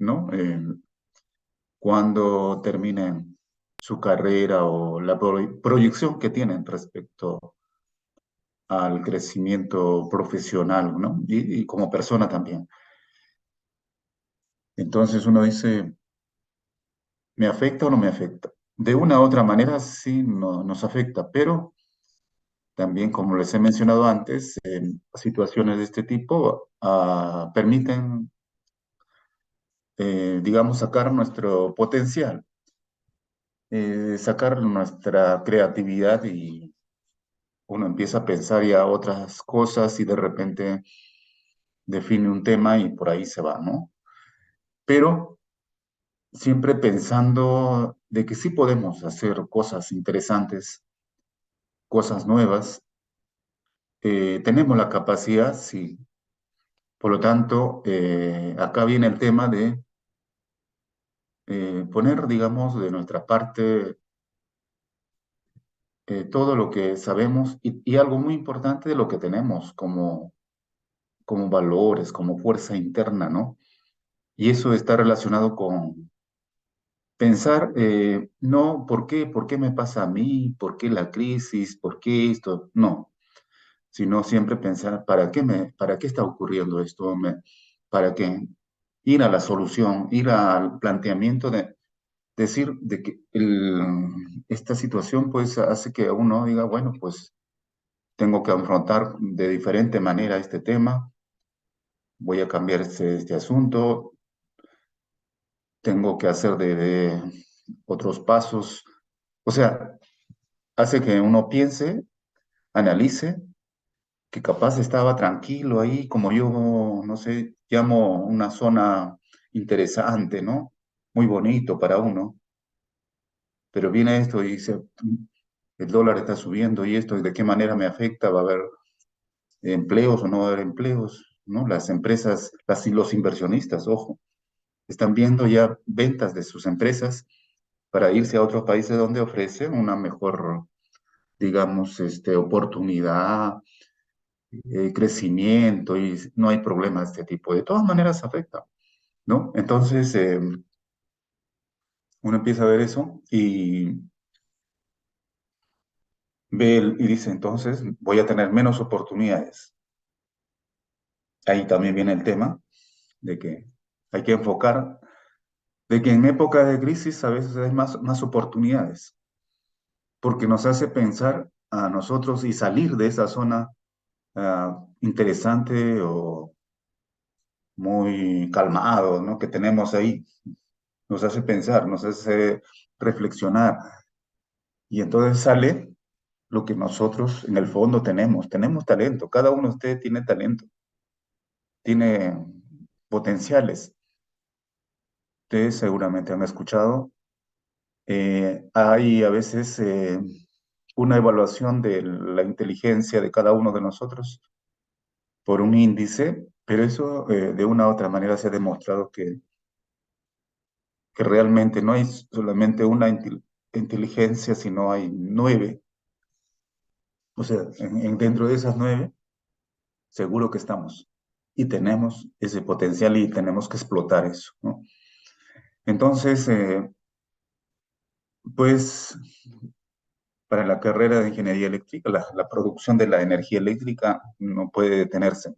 ¿no? Cuando terminen su carrera o la proyección que tienen respecto al crecimiento profesional, ¿no? Y como persona también. Entonces uno dice, ¿me afecta o no me afecta? De una u otra manera sí nos afecta, pero también, como les he mencionado antes, situaciones de este tipo permiten, digamos, sacar nuestro potencial, sacar nuestra creatividad y uno empieza a pensar ya otras cosas y de repente define un tema y por ahí se va, ¿no? Pero siempre pensando de que sí podemos hacer cosas interesantes, cosas nuevas, tenemos la capacidad, sí. Por lo tanto, acá viene el tema de poner, digamos, de nuestra parte todo lo que sabemos y algo muy importante de lo que tenemos como valores, como fuerza interna, ¿no? Y eso está relacionado con pensar, no, ¿por qué me pasa a mí? ¿Por qué la crisis? ¿Por qué esto? No, sino siempre pensar, para qué está ocurriendo esto? ¿Para qué? Ir a la solución, ir al planteamiento de decir de que esta situación pues hace que uno diga, bueno, pues tengo que afrontar de diferente manera este tema, voy a cambiar este asunto, tengo que hacer de otros pasos. O sea, hace que uno piense, analice, que capaz estaba tranquilo ahí, como yo, no sé, llamo una zona interesante, ¿no? Muy bonito para uno, pero viene esto y dice, el dólar está subiendo y esto, ¿y de qué manera me afecta? ¿Va a haber empleos o no va a haber empleos? ¿No? Las empresas, los inversionistas, ojo, están viendo ya ventas de sus empresas para irse a otros países donde ofrecen una mejor, digamos, oportunidad, crecimiento y no hay problema de este tipo. De todas maneras afecta, ¿no? Entonces, uno empieza a ver eso y y dice, entonces voy a tener menos oportunidades. Ahí también viene el tema de que hay que enfocar, de que en época de crisis a veces hay más oportunidades, porque nos hace pensar a nosotros y salir de esa zona interesante o muy calmado, ¿no? Que tenemos ahí. Nos hace pensar, nos hace reflexionar. Y entonces sale lo que nosotros en el fondo tenemos. Tenemos talento, cada uno de ustedes tiene talento, tiene potenciales. Ustedes seguramente han escuchado. Hay a veces una evaluación de la inteligencia de cada uno de nosotros por un índice, pero eso de una u otra manera se ha demostrado que realmente no hay solamente una inteligencia, sino hay nueve. O sea, dentro de esas nueve, seguro que estamos y tenemos ese potencial y tenemos que explotar eso, ¿no? Entonces, pues para la carrera de ingeniería eléctrica, la producción de la energía eléctrica no puede detenerse.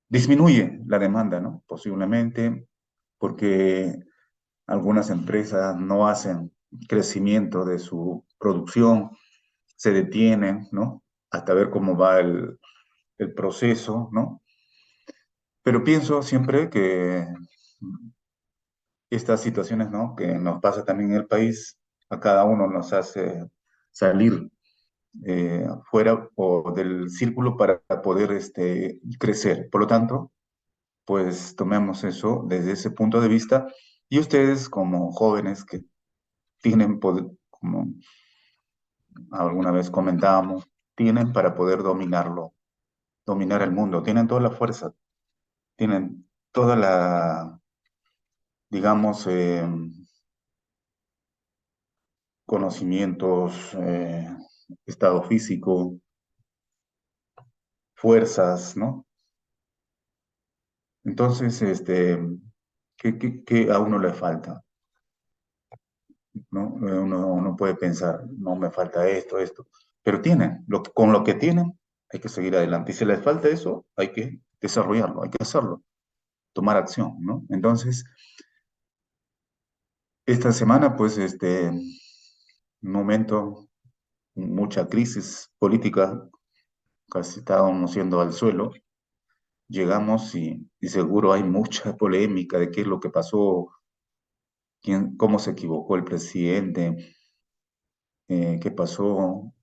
Disminuye la demanda, ¿no? Posiblemente porque algunas empresas no hacen crecimiento de su producción, se detienen, ¿no? Hasta ver cómo va el proceso, ¿no? Pero pienso siempre que estas situaciones, ¿no? Que nos pasa también en el país, a cada uno nos hace salir fuera o del círculo para poder crecer. Por lo tanto, pues tomemos eso desde ese punto de vista y ustedes como jóvenes que tienen poder, como alguna vez comentábamos, tienen para poder dominarlo, dominar el mundo, tienen toda la fuerza, tienen toda la, digamos, conocimientos, estado físico, fuerzas, ¿no? Entonces, ¿Qué a uno le falta? ¿No? Uno puede pensar, no me falta esto, pero tienen, con lo que tienen hay que seguir adelante. Y si les falta eso, hay que desarrollarlo, hay que hacerlo, tomar acción, ¿no? Entonces, esta semana, pues, un momento, mucha crisis política, casi estábamos yendo al suelo, llegamos y seguro hay mucha polémica de qué es lo que pasó, cómo se equivocó el presidente, qué pasó.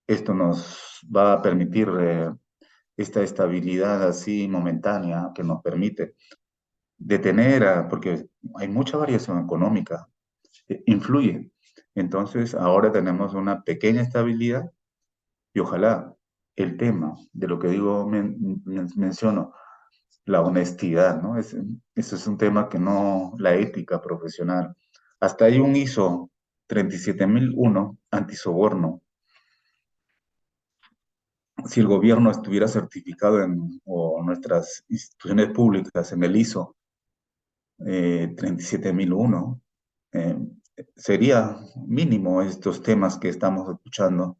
Esto nos va a permitir esta estabilidad así momentánea que nos permite detener, porque hay mucha variación económica, influye. Entonces, ahora tenemos una pequeña estabilidad y ojalá el tema de lo que digo, menciono, la honestidad, ¿no? Ese es un tema que no, la ética profesional. Hasta hay un ISO 37001 antisoborno. Si el gobierno estuviera certificado o nuestras instituciones públicas en el ISO 37001, eh, sería mínimo estos temas que estamos escuchando.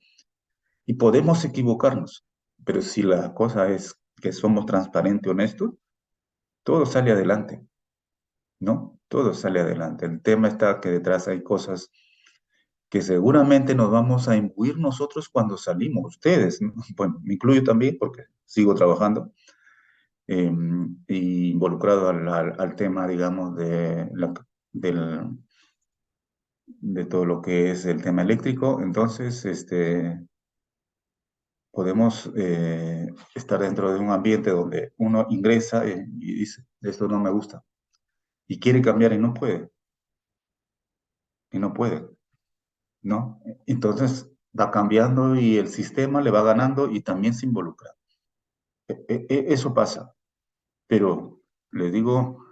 Y podemos equivocarnos, pero si la cosa es que somos transparentes, honestos, todo sale adelante, ¿no? Todo sale adelante. El tema está que detrás hay cosas que seguramente nos vamos a imbuir nosotros cuando salimos, ustedes, ¿no? Bueno, me incluyo también porque sigo trabajando, eh, y involucrado al tema, digamos, del, de todo lo que es el tema eléctrico. Entonces, podemos estar dentro de un ambiente donde uno ingresa y dice, esto no me gusta, y quiere cambiar y no puede, ¿no? Entonces va cambiando y el sistema le va ganando y también se involucra. Eso pasa, pero le digo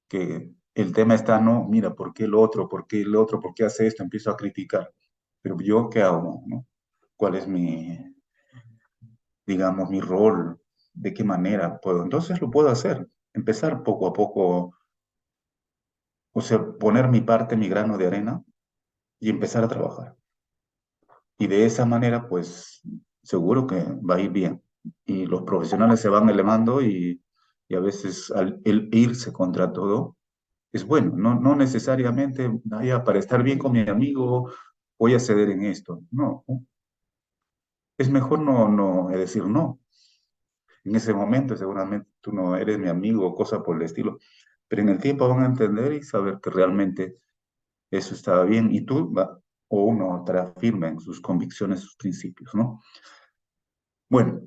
que el tema está, no, mira, ¿por qué el otro? ¿Por qué el otro? ¿Por qué hace esto? Empiezo a criticar. Pero yo, ¿qué hago? ¿No? ¿Cuál es digamos, mi rol? ¿De qué manera puedo? Entonces lo puedo hacer. Empezar poco a poco, o sea, poner mi parte, mi grano de arena y empezar a trabajar. Y de esa manera, pues, seguro que va a ir bien. Y los profesionales se van elevando y a veces el irse contra todo es bueno, no necesariamente vaya para estar bien con mi amigo, voy a ceder en esto. No, es mejor no decir no. En ese momento seguramente tú no eres mi amigo o cosa por el estilo, pero en el tiempo van a entender y saber que realmente eso estaba bien y o uno estará firme en sus convicciones, sus principios, ¿no? Bueno,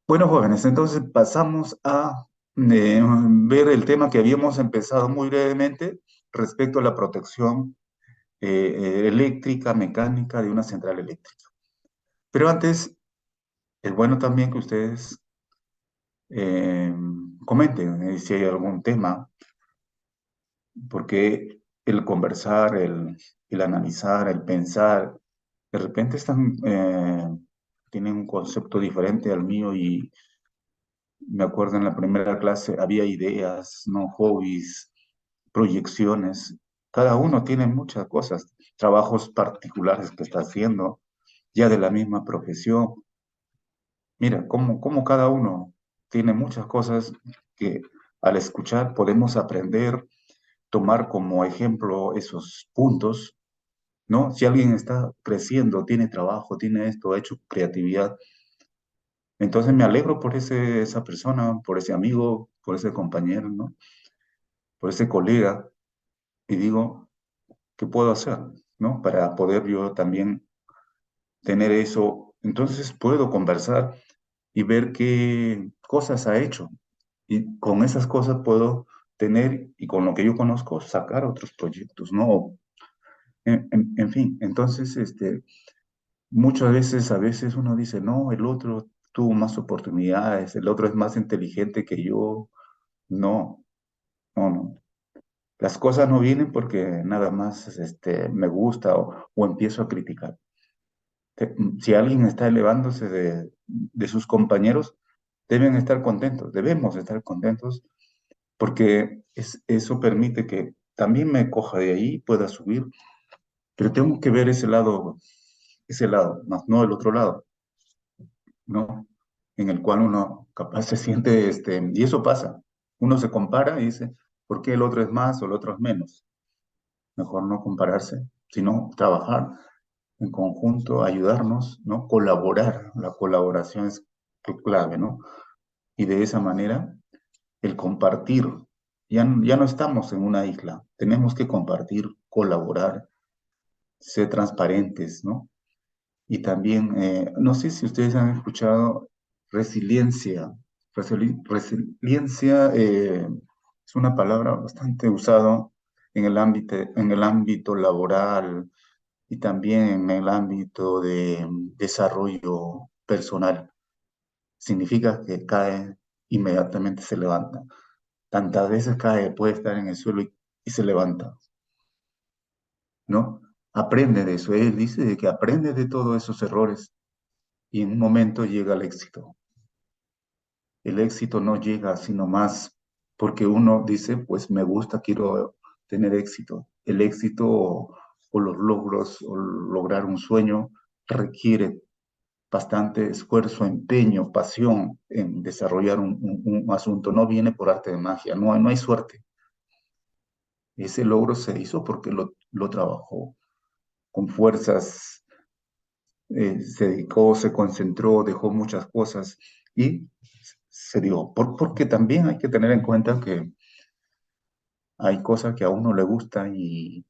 bueno, jóvenes, entonces pasamos a ver el tema que habíamos empezado muy brevemente respecto a la protección eléctrica, mecánica de una central eléctrica. Pero antes, es bueno también que ustedes eh, comenten si hay algún tema, porque el conversar, el analizar, el pensar, de repente tienen un concepto diferente al mío y me acuerdo en la primera clase había ideas, no hobbies, proyecciones. Cada uno tiene muchas cosas, trabajos particulares que está haciendo, ya de la misma profesión. Mira, cómo cada uno tiene muchas cosas que al escuchar podemos aprender, tomar como ejemplo esos puntos, ¿no? Si alguien está creciendo, tiene trabajo, tiene esto, ha hecho creatividad, entonces me alegro por esa persona, por ese amigo, por ese compañero, ¿no? Por ese colega, y digo, ¿qué puedo hacer, ¿no? Para poder yo también tener eso. Entonces puedo conversar y ver qué cosas ha hecho. Y con esas cosas puedo tener, y con lo que yo conozco, sacar otros proyectos, ¿no? En fin, entonces, muchas veces, a veces uno dice, no, el otro tuvo más oportunidades, el otro es más inteligente que yo. No, no. Las cosas no vienen porque nada más me gusta o empiezo a criticar. Si alguien está elevándose de sus compañeros, deben estar contentos, debemos estar contentos porque eso permite que también me coja de ahí, pueda subir, pero tengo que ver ese lado, más no el otro lado, ¿no? En el cual uno capaz se siente, y eso pasa, uno se compara y dice, ¿por qué el otro es más o el otro es menos? Mejor no compararse, sino trabajar en conjunto, ayudarnos, ¿no? Colaborar, la colaboración es clave, ¿no? Y de esa manera, el compartir, ya no estamos en una isla, tenemos que compartir, colaborar, ser transparentes, ¿no? Y también, no sé si ustedes han escuchado resiliencia. Resiliencia es una palabra bastante usada en el ámbito laboral y también en el ámbito de desarrollo personal. Significa que cae, inmediatamente se levanta. Tantas veces cae, puede estar en el suelo y se levanta, ¿no? Aprende de eso. Él dice de que aprende de todos esos errores y en un momento llega el éxito. El éxito no llega sino más porque uno dice, pues me gusta, quiero tener éxito. El éxito o los logros o lograr un sueño requiere bastante esfuerzo, empeño, pasión en desarrollar un asunto. No viene por arte de magia, no hay suerte. Ese logro se hizo porque lo trabajó con fuerzas, se dedicó, se concentró, dejó muchas cosas y se dio. Porque también hay que tener en cuenta que hay cosas que a uno le gusta y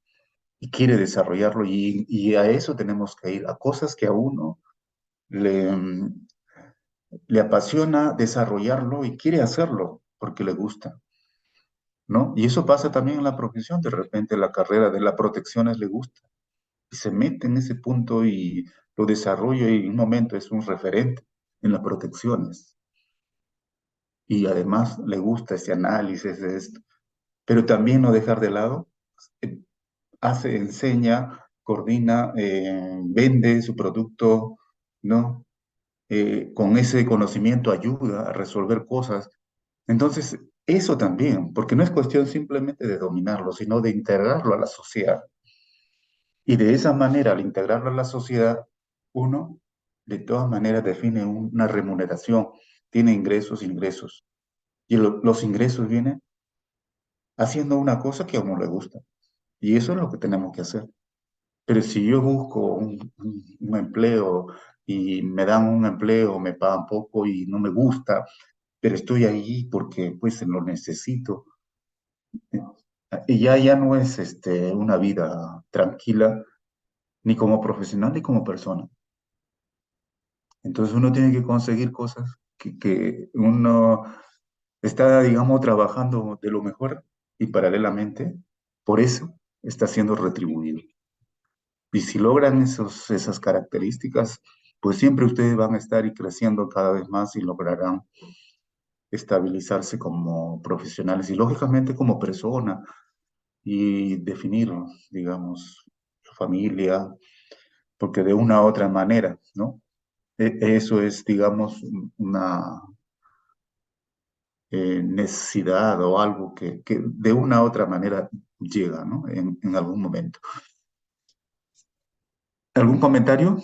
quiere desarrollarlo y a eso tenemos que ir, a cosas que a uno le, le apasiona desarrollarlo y quiere hacerlo porque le gusta, ¿no? Y eso pasa también en la profesión, de repente la carrera de la protecciones le gusta y se mete en ese punto y lo desarrolla y en un momento es un referente en las protecciones. Y además le gusta ese análisis de esto, pero también no dejar de lado, eh, enseña, coordina, vende su producto, ¿no? Con ese conocimiento ayuda a resolver cosas. Entonces, eso también, porque no es cuestión simplemente de dominarlo, sino de integrarlo a la sociedad. Y de esa manera, al integrarlo a la sociedad, uno de todas maneras define una remuneración, tiene ingresos. Y los ingresos vienen haciendo una cosa que a uno le gusta. Y eso es lo que tenemos que hacer. Pero si yo busco un empleo y me dan un empleo, me pagan poco y no me gusta, pero estoy ahí porque pues lo necesito, y ya no es una vida tranquila, ni como profesional ni como persona. Entonces uno tiene que conseguir cosas que uno está, digamos, trabajando de lo mejor y paralelamente, por eso está siendo retribuido. Y si logran esas características, pues siempre ustedes van a estar y creciendo cada vez más y lograrán estabilizarse como profesionales y lógicamente como persona y definir, digamos, su familia, porque de una u otra manera, ¿no? Eso es, digamos, una necesidad o algo que de una u otra manera llega, ¿no? En algún momento. ¿Algún comentario?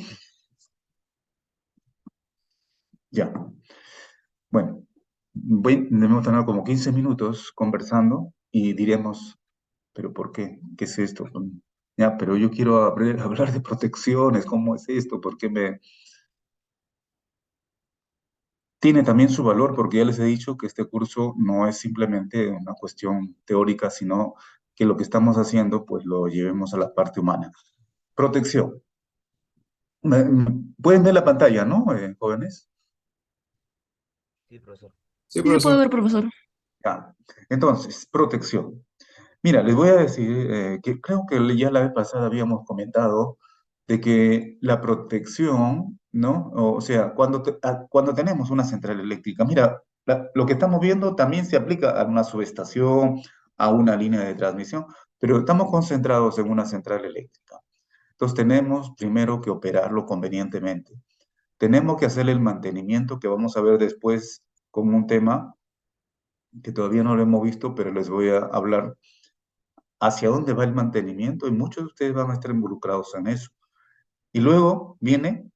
Ya. Bueno, debemos tener como 15 minutos conversando y diremos, ¿pero por qué? ¿Qué es esto? Ya, pero yo quiero hablar de protecciones, ¿cómo es esto? ¿Por qué me...? Tiene también su valor porque ya les he dicho que este curso no es simplemente una cuestión teórica, sino que lo que estamos haciendo, pues lo llevemos a la parte humana. Protección. Pueden ver la pantalla, ¿no, jóvenes? Sí, profesor. Sí, Sí, se puede profesor. ver, profesor. Ya. Entonces, protección. Mira, les voy a decir que creo que ya la vez pasada habíamos comentado de que la protección, ¿no? O sea, cuando tenemos una central eléctrica, mira, lo que estamos viendo también se aplica a una subestación, a una línea de transmisión, pero estamos concentrados en una central eléctrica. Entonces tenemos primero que operarlo convenientemente. Tenemos que hacer el mantenimiento que vamos a ver después como un tema que todavía no lo hemos visto, pero les voy a hablar hacia dónde va el mantenimiento y muchos de ustedes van a estar involucrados en eso. Y luego viene,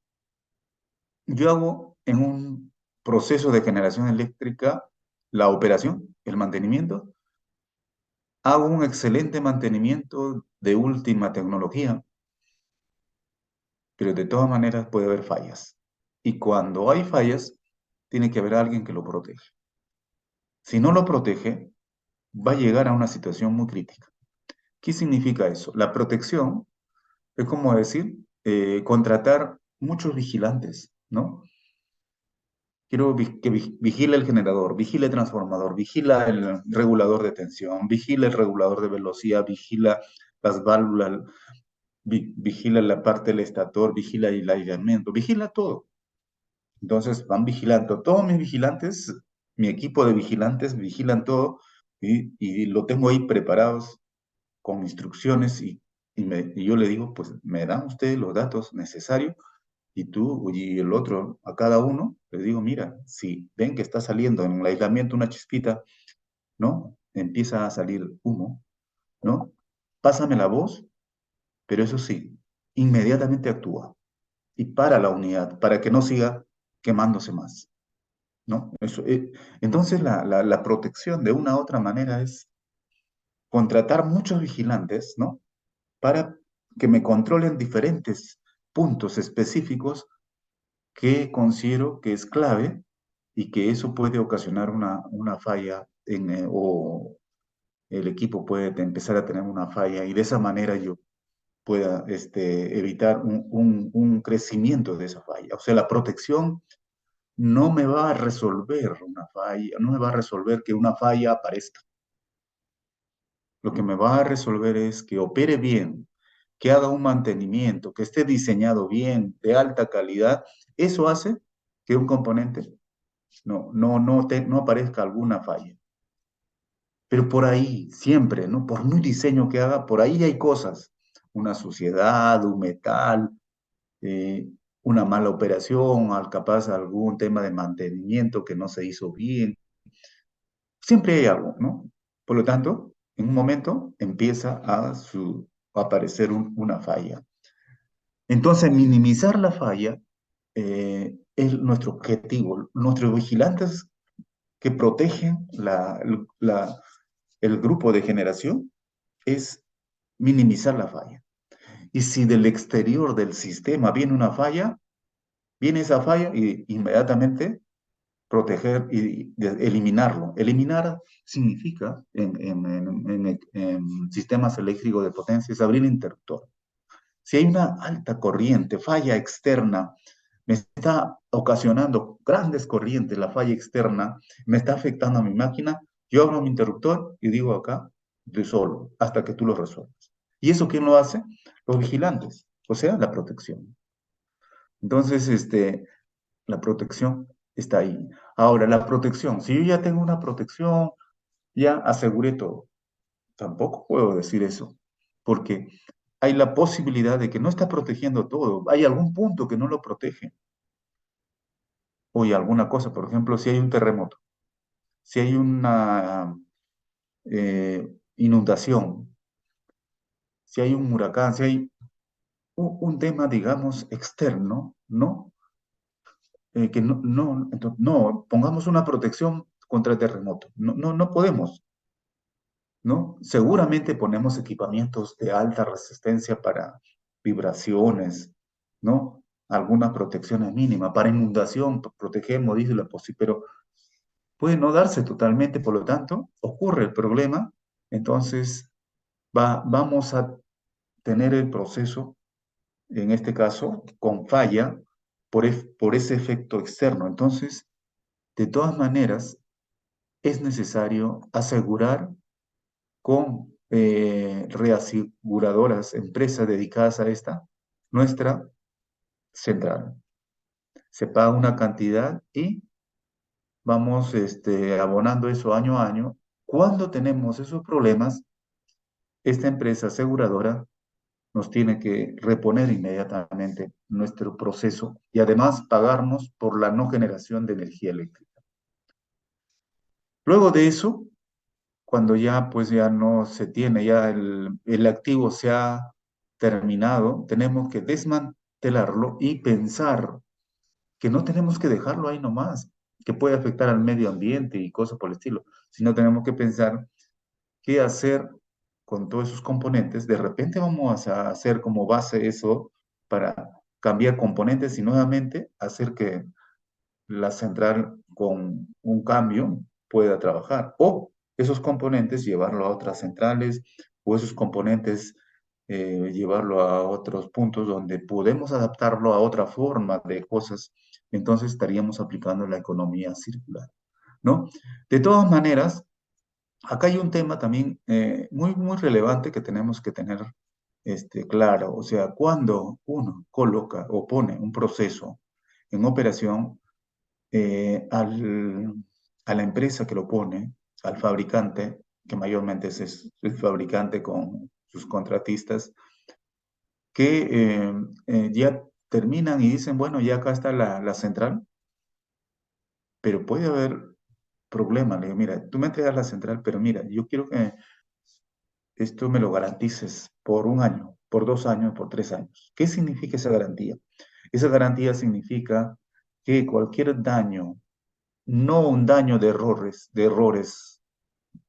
yo hago en un proceso de generación eléctrica la operación, el mantenimiento, hago un excelente mantenimiento de última tecnología, pero de todas maneras puede haber fallas. Y cuando hay fallas, tiene que haber alguien que lo protege. Si no lo protege, va a llegar a una situación muy crítica. ¿Qué significa eso? La protección es como decir, contratar muchos vigilantes, ¿no? Quiero que vigile el generador, vigile el transformador, vigila el regulador de tensión, vigila el regulador de velocidad, vigila las válvulas, vigila la parte del estator, vigila el aislamiento, vigila todo. Entonces van vigilando, todos mis vigilantes, mi equipo de vigilantes vigilan todo y lo tengo ahí preparados con instrucciones y yo le digo, pues me dan ustedes los datos necesarios y tú y el otro, a cada uno, les digo, mira, si ven que está saliendo en el aislamiento una chispita, ¿no? Empieza a salir humo, ¿no? Pásame la voz, pero eso sí, inmediatamente actúa y para la unidad, para que no siga quemándose más, ¿no? Entonces la protección de una u otra manera es contratar muchos vigilantes, ¿no? Para que me controlen diferentes puntos específicos que considero que es clave y que eso puede ocasionar una falla o el equipo puede empezar a tener una falla y de esa manera yo pueda evitar un crecimiento de esa falla. O sea, la protección no me va a resolver una falla, no me va a resolver que una falla aparezca. Lo que me va a resolver es que opere bien, que haga un mantenimiento, que esté diseñado bien, de alta calidad. Eso hace que un componente no aparezca alguna falla. Pero por ahí, siempre, ¿no? Por muy diseño que haga, por ahí hay cosas. Una suciedad, un metal, eh, una mala operación, capaz algún tema de mantenimiento que no se hizo bien. Siempre hay algo, ¿no? Por lo tanto, en un momento empieza a aparecer una falla. Entonces, minimizar la falla es nuestro objetivo. Nuestros vigilantes que protegen el grupo de generación es minimizar la falla. Y si del exterior del sistema viene una falla, viene esa falla y inmediatamente proteger y eliminarlo. Eliminar significa en sistemas eléctricos de potencia es abrir el interruptor. Si hay una alta corriente, falla externa, me está ocasionando grandes corrientes, la falla externa, me está afectando a mi máquina, yo abro mi interruptor y digo acá, resuelvo, hasta que tú lo resuelvas. ¿Y eso quién lo hace? Los vigilantes, o sea, la protección. Entonces, la protección está ahí. Ahora, la protección, si yo ya tengo una protección, ya aseguré todo. Tampoco puedo decir eso, porque hay la posibilidad de que no está protegiendo todo. Hay algún punto que no lo protege. O hay alguna cosa, por ejemplo, si hay un terremoto, si hay una inundación, si hay un huracán, si hay un tema, digamos, externo, ¿no? Que no, pongamos una protección contra el terremoto. No podemos, ¿no? Seguramente ponemos equipamientos de alta resistencia para vibraciones, ¿no? Algunas protecciones mínimas. Para inundación, protegemos, dice la posibilidad, pero puede no darse totalmente, por lo tanto, ocurre el problema, entonces vamos a tener el proceso, en este caso, con falla por ese efecto externo. Entonces, de todas maneras, es necesario asegurar con reaseguradoras, empresas dedicadas a esta, nuestra central. Se paga una cantidad y vamos abonando eso año a año. Cuando tenemos esos problemas, esta empresa aseguradora nos tiene que reponer inmediatamente nuestro proceso y además pagarnos por la no generación de energía eléctrica. Luego de eso, cuando ya pues ya no se tiene, ya el activo se ha terminado, tenemos que desmantelarlo y pensar que no tenemos que dejarlo ahí nomás, que puede afectar al medio ambiente y cosas por el estilo, sino tenemos que pensar qué hacer con todos esos componentes. De repente vamos a hacer como base eso para cambiar componentes y nuevamente hacer que la central con un cambio pueda trabajar. O esos componentes llevarlo a otras centrales o esos componentes llevarlo a otros puntos donde podemos adaptarlo a otra forma de cosas. Entonces estaríamos aplicando la economía circular, ¿no? De todas maneras, acá hay un tema también muy, muy relevante que tenemos que tener claro. O sea, cuando uno coloca o pone un proceso en operación, a la empresa que lo pone, al fabricante, que mayormente es el fabricante con sus contratistas, que ya terminan y dicen, bueno, ya acá está la central, pero puede haber problemas. Le digo, mira, tú me entregas la central, pero mira, yo quiero que esto me lo garantices por un año, por 2 años, por 3 años. ¿Qué significa esa garantía? Esa garantía significa que cualquier daño, no un daño de errores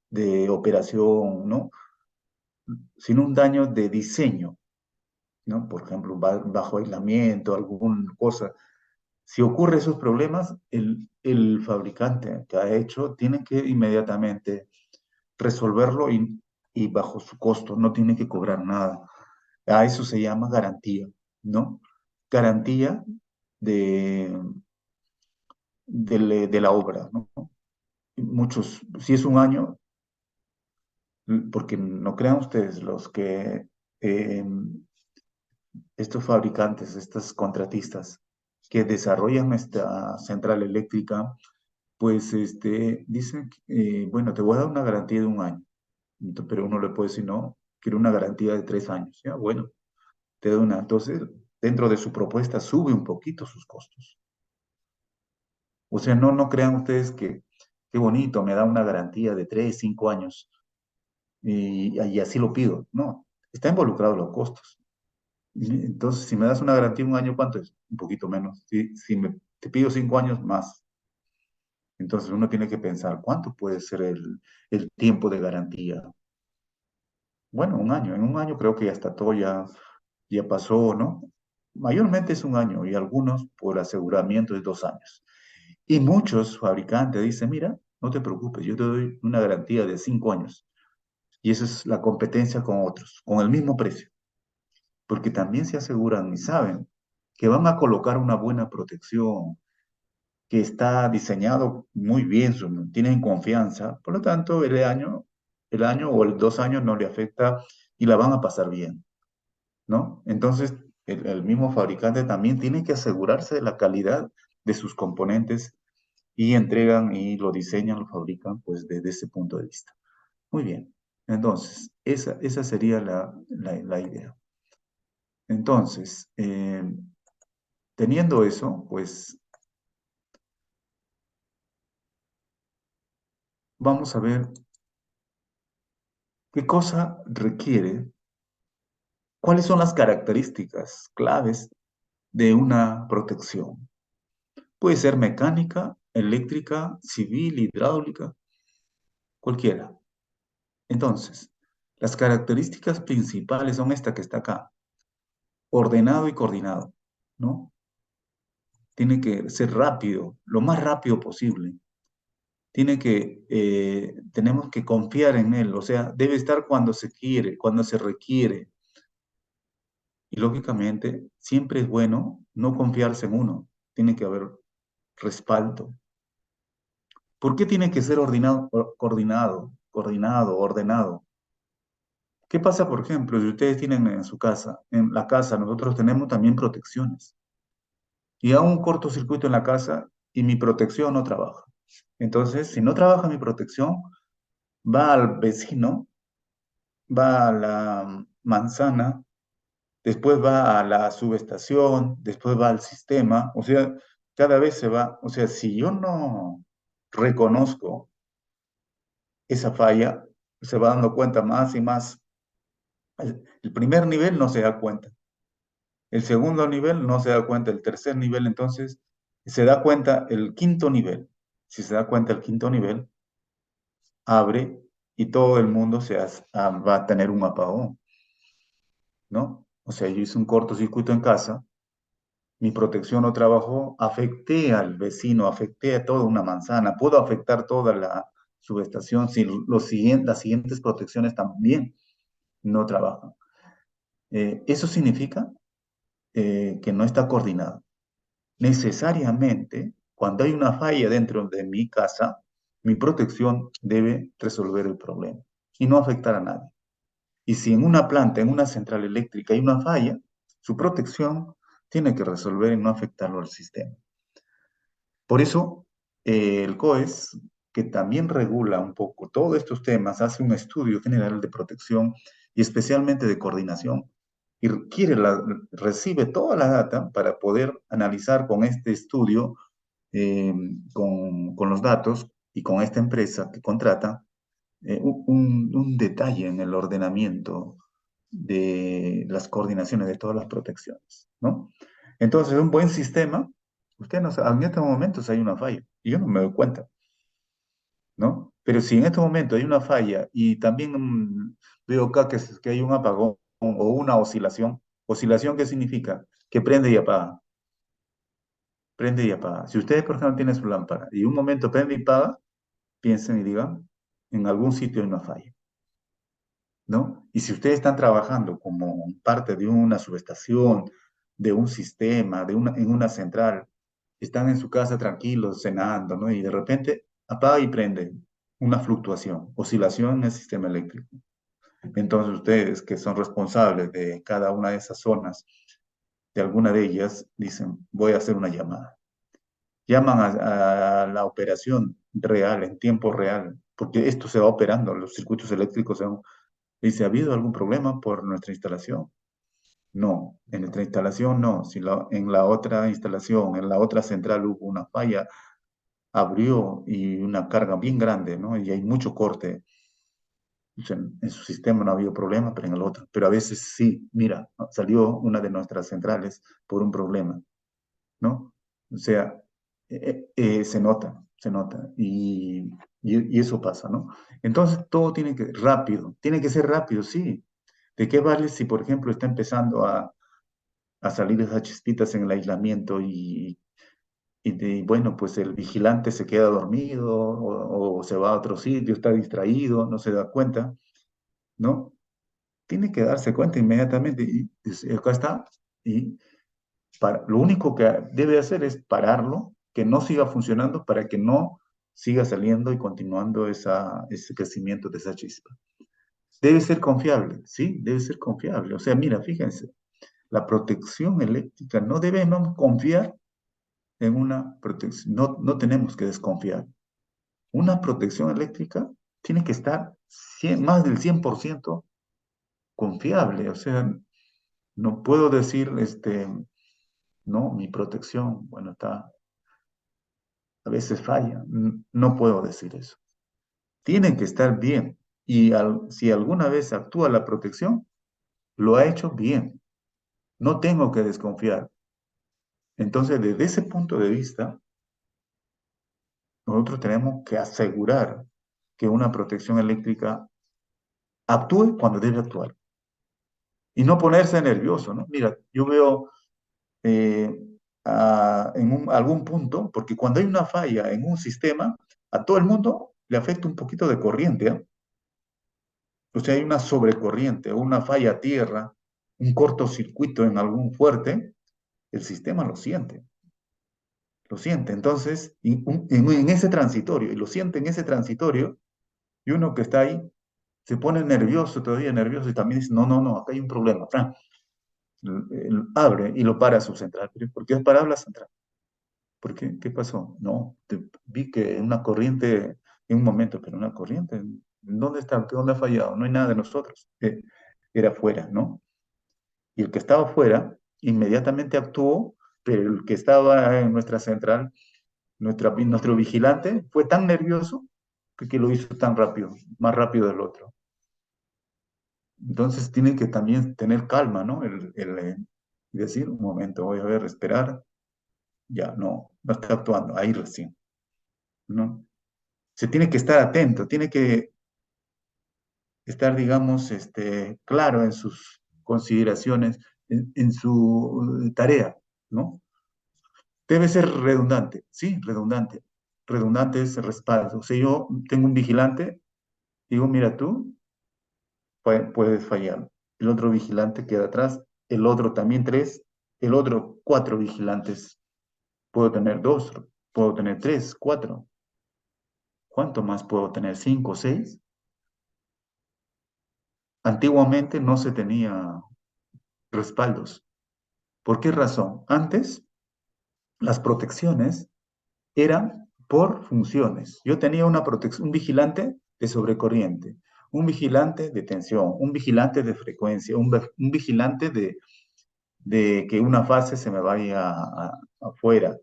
de operación, ¿no? Sino un daño de diseño, ¿no? Por ejemplo, bajo aislamiento, alguna cosa. Si ocurre esos problemas, el fabricante que ha hecho tiene que inmediatamente resolverlo y bajo su costo, no tiene que cobrar nada. A eso se llama garantía, ¿no? Garantía de, de la obra, ¿no? Muchos, si es un año, porque no crean ustedes, los que eh, estos fabricantes, estos contratistas que desarrollan esta central eléctrica, pues dicen, bueno, te voy a dar una garantía de un año, pero uno le puede decir, no, quiero una garantía de 3 años, ya, bueno, te doy una. Entonces, dentro de su propuesta sube un poquito sus costos. O sea, no, no crean ustedes que qué bonito, me da una garantía de 3, 5 años y así lo pido. No, está involucrado los costos. Entonces, si me das una garantía un año, ¿cuánto es? Un poquito menos. Si te pido 5 años más, entonces uno tiene que pensar, ¿cuánto puede ser el tiempo de garantía? Bueno, un año. En un año creo que ya está todo, ya pasó, ¿no? Mayormente es un año y algunos por aseguramiento de 2 años. Y muchos fabricantes dicen, mira, no te preocupes, yo te doy una garantía de 5 años. Y esa es la competencia con otros, con el mismo precio. Porque también se aseguran y saben que van a colocar una buena protección, que está diseñado muy bien, tienen confianza. Por lo tanto, el año o el 2 años no le afecta y la van a pasar bien, ¿no? Entonces, el mismo fabricante también tiene que asegurarse de la calidad de sus componentes y entregan y lo diseñan, lo fabrican, pues desde ese punto de vista. Muy bien. Entonces, esa sería la idea. Entonces, teniendo eso, pues vamos a ver qué cosa requiere, cuáles son las características claves de una protección. Puede ser mecánica, eléctrica, civil, hidráulica, cualquiera. Entonces, las características principales son esta que está acá, ordenado y coordinado, ¿no? Tiene que ser rápido, lo más rápido posible. Tenemos que confiar en él, o sea, debe estar cuando se quiere, cuando se requiere. Y lógicamente, siempre es bueno no confiarse en uno, tiene que haber respaldo. ¿Por qué tiene que ser ordenado? ¿Qué pasa, por ejemplo, si ustedes tienen en su casa, en la casa, nosotros tenemos también protecciones? Y hago un cortocircuito en la casa y mi protección no trabaja. Entonces, si no trabaja mi protección, va al vecino, va a la manzana, después va a la subestación, después va al sistema, o sea, cada vez se va. O sea, si yo no reconozco esa falla se va dando cuenta más y más. El primer nivel no se da cuenta, el segundo nivel no se da cuenta, el tercer nivel entonces se da cuenta el quinto nivel. Si se da cuenta el quinto nivel, abre y todo el mundo va a tener un apagón, ¿no? O sea, yo hice un cortocircuito en casa, mi protección no trabajó, afecté al vecino, afecté a toda una manzana, puedo afectar toda la subestación si las siguientes protecciones también no trabajan. Eso significa que no está coordinado. Necesariamente, cuando hay una falla dentro de mi casa, mi protección debe resolver el problema y no afectar a nadie. Y si en una planta, en una central eléctrica hay una falla, su protección tiene que resolver y no afectarlo al sistema. Por eso, el COES, que también regula un poco todos estos temas, hace un estudio general de protección y especialmente de coordinación, y recibe toda la data para poder analizar con este estudio, eh, con los datos y con esta empresa que contrata, un detalle en el ordenamiento de las coordinaciones de todas las protecciones, ¿no? Entonces, un buen sistema, usted no sabe, en estos momentos hay una falla, y yo no me doy cuenta, ¿no? Pero si en este momento hay una falla y también veo acá que hay un apagón o una oscilación, ¿oscilación qué significa? Que prende y apaga, prende y apaga. Si ustedes, por ejemplo, tienen su lámpara y un momento prende y apaga, piensen y digan, en algún sitio hay una falla. ¿No? Y si ustedes están trabajando como parte de una subestación, de un sistema, en una central, están en su casa tranquilos, cenando, ¿no? Y de repente apaga y prende una fluctuación, oscilación en el sistema eléctrico. Entonces ustedes, que son responsables de cada una de esas zonas, de alguna de ellas, dicen, voy a hacer una llamada. Llaman a la operación real, en tiempo real, porque esto se va operando, los circuitos eléctricos se van. Dice, ¿ha habido algún problema por nuestra instalación? No, en nuestra instalación no. Si en la otra instalación, en la otra central hubo una falla, abrió y una carga bien grande, ¿no? Y hay mucho corte. O sea, en su sistema no ha habido problema, pero en el otro. Pero a veces sí, mira, salió una de nuestras centrales por un problema, ¿no? O sea, se nota, se nota. Y eso pasa, ¿no? Entonces todo tiene que ser rápido, sí. ¿De qué vale si, por ejemplo, está empezando a salir esas chispitas en el aislamiento bueno, pues el vigilante se queda dormido o se va a otro sitio, está distraído, no se da cuenta, ¿no? Tiene que darse cuenta inmediatamente y acá está. Y lo único que debe hacer es pararlo, que no siga funcionando para que no siga saliendo y continuando ese crecimiento de esa chispa. Debe ser confiable, ¿sí? Debe ser confiable. O sea, mira, fíjense, la protección eléctrica, no debemos confiar en una protección, no, no tenemos que desconfiar. Una protección eléctrica tiene que estar más del 100% confiable. O sea, no puedo decir, no, mi protección, bueno, a veces falla. No puedo decir eso. Tiene que estar bien. Y si alguna vez actúa la protección, lo ha hecho bien. No tengo que desconfiar. Entonces, desde ese punto de vista, nosotros tenemos que asegurar que una protección eléctrica actúe cuando debe actuar y no ponerse nervioso, ¿no? Mira, yo veo eh, en algún punto, porque cuando hay una falla en un sistema, a todo el mundo le afecta un poquito de corriente, ¿eh? O sea, hay una sobrecorriente o una falla a tierra, un cortocircuito en algún fuerte, el sistema lo siente, lo siente. Entonces, en ese transitorio, y lo siente en ese transitorio, y uno que está ahí se pone nervioso, todavía nervioso, y también dice, no, no, no, acá hay un problema. Abre y lo para su central. ¿Por qué es parada la central? ¿Por qué? ¿Qué pasó? No, vi que una corriente, en un momento, pero una corriente, ¿dónde está? ¿Dónde ha fallado? No hay nada de nosotros. Era fuera, ¿no? Y el que estaba fuera inmediatamente actuó, pero el que estaba en nuestra central, nuestro vigilante, fue tan nervioso que lo hizo tan rápido, más rápido del otro. Entonces tiene que también tener calma, ¿no? Decir, un momento, voy a ver, esperar, ya, no está actuando, ahí recién, ¿no? Se tiene que estar atento, tiene que estar, digamos, claro en sus consideraciones, en su tarea, ¿no? Debe ser redundante, sí, redundante. Redundante es respaldo. O sea, yo tengo un vigilante, digo, mira tú, puedes fallar. El otro vigilante queda atrás, el otro también tres, el otro cuatro vigilantes. Puedo tener dos, puedo tener tres, cuatro. ¿Cuánto más puedo tener? ¿Cinco, seis? Antiguamente no se tenía respaldos. ¿Por qué razón? Antes las protecciones eran por funciones. Yo tenía un vigilante de sobrecorriente, un vigilante de tensión, un vigilante de frecuencia, un vigilante de que una fase se me vaya afuera.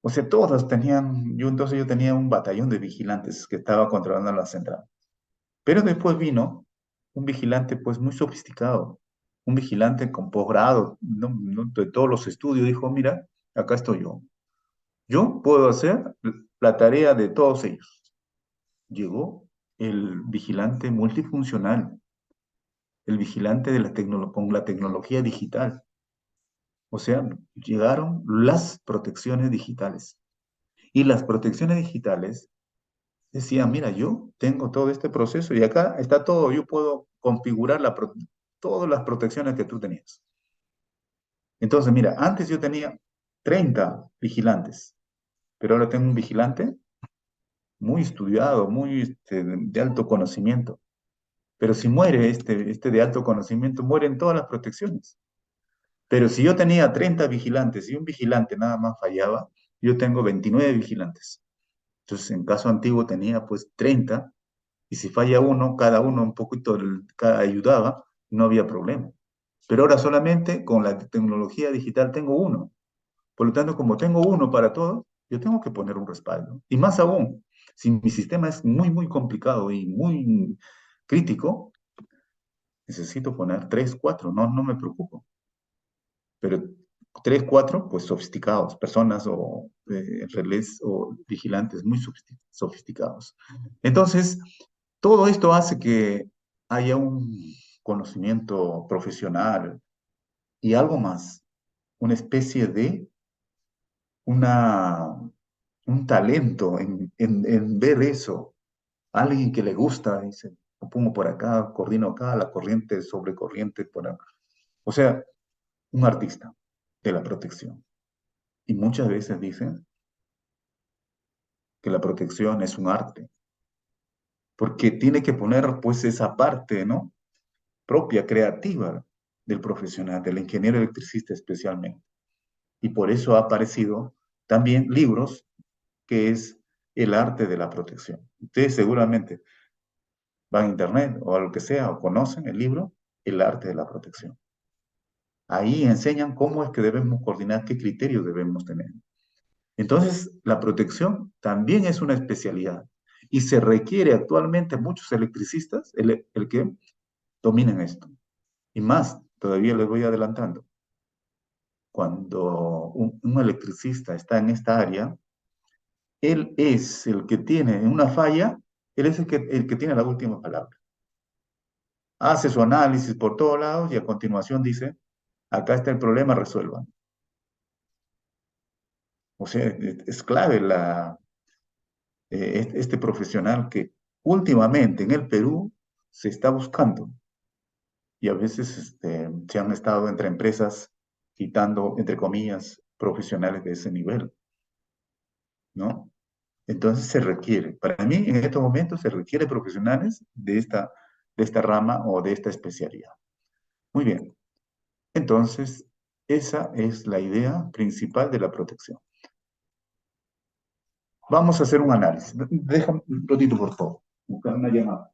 O sea, todos tenían, entonces yo tenía un batallón de vigilantes que estaba controlando la central. Pero después vino un vigilante pues muy sofisticado, un vigilante con posgrado, de todos los estudios, dijo, mira, acá estoy yo. Yo puedo hacer la tarea de todos ellos. Llegó el vigilante multifuncional, el vigilante con la tecnología digital. O sea, llegaron las protecciones digitales. Y las protecciones digitales decían, mira, yo tengo todo este proceso y acá está todo, yo puedo configurar todas las protecciones que tú tenías. Entonces, mira, antes yo tenía 30 vigilantes, pero ahora tengo un vigilante muy estudiado, muy de alto conocimiento. Pero si muere este de alto conocimiento, mueren todas las protecciones. Pero si yo tenía 30 vigilantes y un vigilante nada más fallaba, yo tengo 29 vigilantes. Entonces, en caso antiguo tenía pues 30 y si falla uno, cada uno un poquito ayudaba, no había problema. Pero ahora solamente con la tecnología digital tengo uno. Por lo tanto, como tengo uno para todo, yo tengo que poner un respaldo. Y más aún, si mi sistema es muy, muy complicado y muy crítico, necesito poner tres, cuatro, no me preocupo. Pero tres, cuatro, pues sofisticados, personas o relés o vigilantes muy sofisticados. Entonces, todo esto hace que haya un conocimiento profesional y algo más, una especie de una, un talento en ver eso. Alguien que le gusta, dice, lo pongo por acá, coordino acá, la corriente sobre corriente por acá. O sea, un artista de la protección. Y muchas veces dicen que la protección es un arte, porque tiene que poner pues esa parte, ¿no? Propia, creativa del profesional, del ingeniero electricista especialmente. Y por eso ha aparecido también libros que es el arte de la protección. Ustedes seguramente van a internet o a lo que sea o conocen el libro El arte de la protección. Ahí enseñan cómo es que debemos coordinar, qué criterios debemos tener. Entonces, la protección también es una especialidad y se requiere actualmente muchos electricistas el que dominen esto. Y más, todavía les voy adelantando, cuando un electricista está en esta área, él es el que tiene una falla, él es el que tiene la última palabra. Hace su análisis por todos lados y a continuación dice, acá está el problema, resuelvan. O sea, es clave este profesional que últimamente en el Perú se está buscando y a veces se han estado entre empresas quitando, entre comillas, profesionales de ese nivel, ¿no? Entonces se requiere, para mí en estos momentos se requiere profesionales de esta rama o de esta especialidad. Muy bien, entonces esa es la idea principal de la protección. Vamos a hacer un análisis. Déjame un ratito, por favor. Buscar una llamada.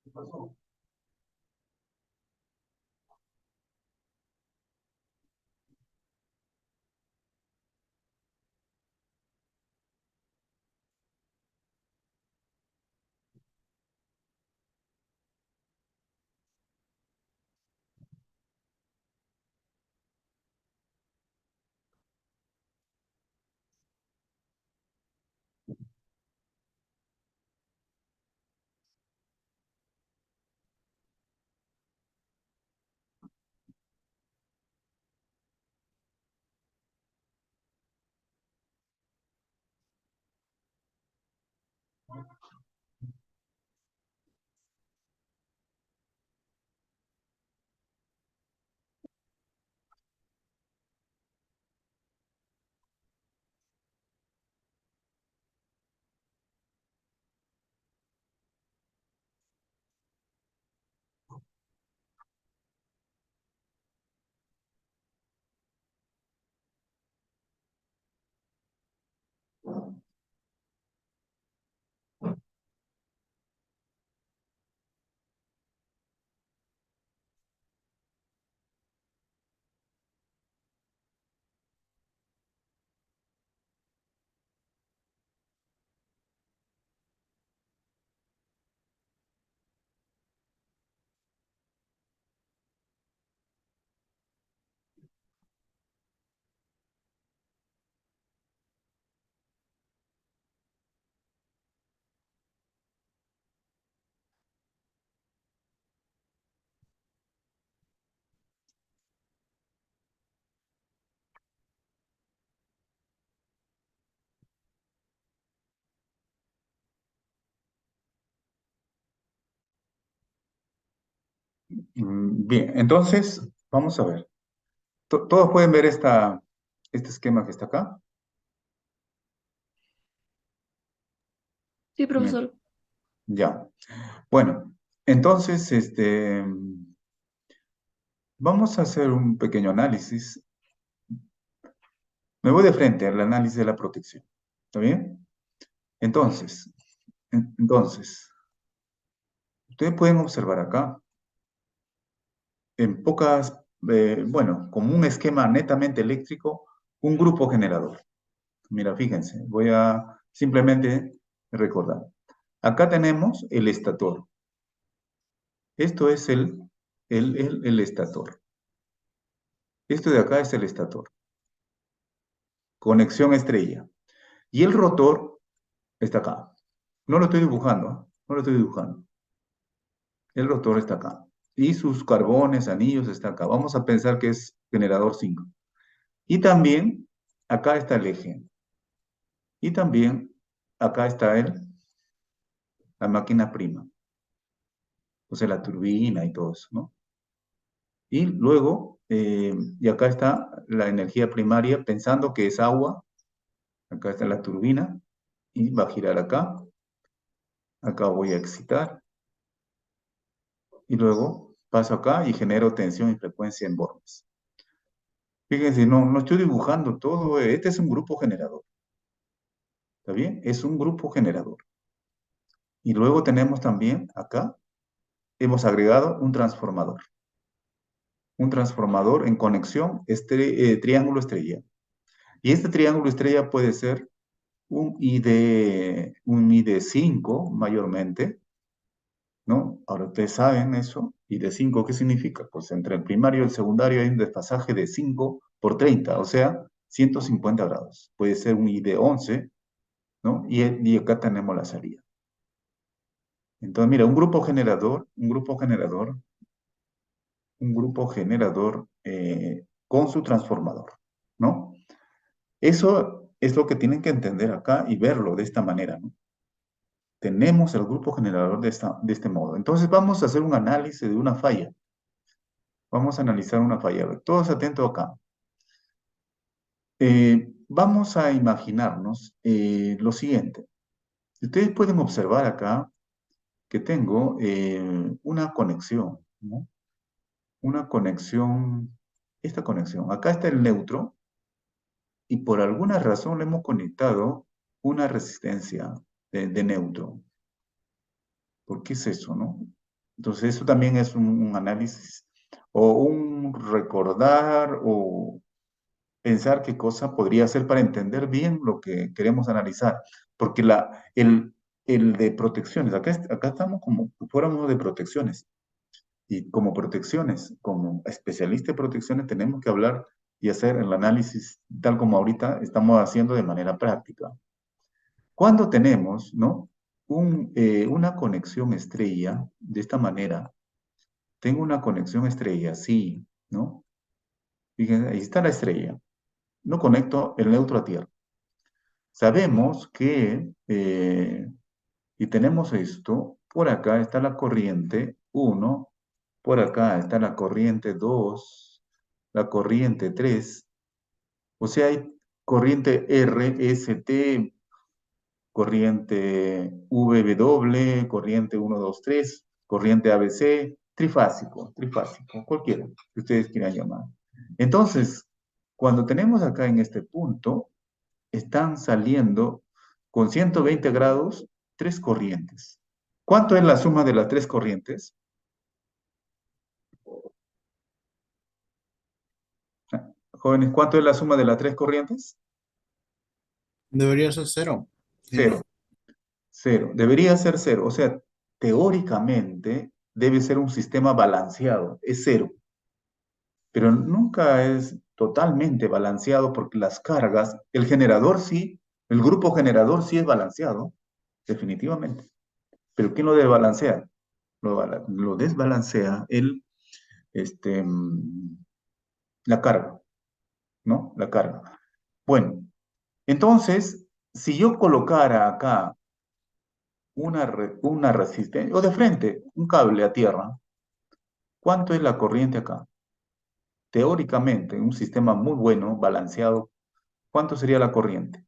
¿Qué pasó? Bien, entonces, vamos a ver. ¿Todos pueden ver este esquema que está acá? Sí, Me- profesor. Ya. Bueno, entonces, vamos a hacer un pequeño análisis. Me voy de frente al análisis de la protección. ¿Está bien? Entonces, entonces, ustedes pueden observar acá, en pocas, bueno, como un esquema netamente eléctrico, un grupo generador. Mira, fíjense, voy a simplemente recordar. Acá tenemos el estator. Esto es el estator. Esto de acá es el estator. Conexión estrella. Y el rotor está acá. No lo estoy dibujando, ¿ah? No lo estoy dibujando. El rotor está acá. Y sus carbones, anillos, está acá. Vamos a pensar que es generador 5. Y también acá está el eje. Y también acá está la máquina prima. O sea, la turbina y todo eso, ¿no? Y luego, y acá está la energía primaria, pensando que es agua. Acá está la turbina. Y va a girar acá. Acá voy a excitar. Y luego paso acá y genero tensión y frecuencia en bornes. Fíjense, no estoy dibujando todo. Este es un grupo generador. ¿Está bien? Es un grupo generador. Y luego tenemos también acá, hemos agregado un transformador. Un transformador en conexión triángulo estrella. Y este triángulo estrella puede ser un ID5 mayormente, ¿no? Ahora ustedes saben eso. ID5, ¿qué significa? Pues entre el primario y el secundario hay un desfasaje de 5 por 30, o sea, 150 grados. Puede ser un ID11, ¿no? Y acá tenemos la salida. Entonces, mira, un grupo generador con su transformador, ¿no? Eso es lo que tienen que entender acá y verlo de esta manera, ¿no? Tenemos el grupo generador de este modo. Entonces vamos a hacer un análisis de una falla. Vamos a analizar una falla. A ver, todos atentos acá. Vamos a imaginarnos lo siguiente. Ustedes pueden observar acá que tengo una conexión, ¿no? Una conexión, esta conexión. Acá está el neutro y por alguna razón le hemos conectado una resistencia de neutro. ¿Por qué es eso, no? Entonces, eso también es un análisis o un recordar o pensar qué cosa podría ser para entender bien lo que queremos analizar. Porque el de protecciones, acá estamos como si fuéramos de protecciones. Y como protecciones, como especialista de protecciones, tenemos que hablar y hacer el análisis tal como ahorita estamos haciendo de manera práctica. Cuando tenemos, ¿no? Una conexión estrella de esta manera, tengo una conexión estrella, sí, ¿no? Fíjense, ahí está la estrella. No conecto el neutro a tierra. Sabemos que, Y tenemos esto, por acá está la corriente 1, por acá está la corriente 2, la corriente 3. O sea, hay corriente R, S, T, corriente VW, corriente 1, 2, 3, corriente ABC, trifásico, trifásico, cualquiera que ustedes quieran llamar. Entonces, cuando tenemos acá en este punto, están saliendo con 120 grados tres corrientes. ¿Cuánto es la suma de las tres corrientes? Jóvenes, ¿cuánto es la suma de las tres corrientes? Debería ser cero. Sí, Cero, ¿no? cero. Debería ser cero. O sea, teóricamente debe ser un sistema balanceado. Es cero. Pero nunca es totalmente balanceado porque las cargas, el generador sí, el grupo generador sí es balanceado, definitivamente. Pero ¿quién lo desbalancea? Lo desbalancea este, mm, la carga, ¿no? La carga. Bueno, entonces, si yo colocara acá una resistencia, o de frente, un cable a tierra, ¿cuánto es la corriente acá? Teóricamente, en un sistema muy bueno, balanceado, ¿cuánto sería la corriente?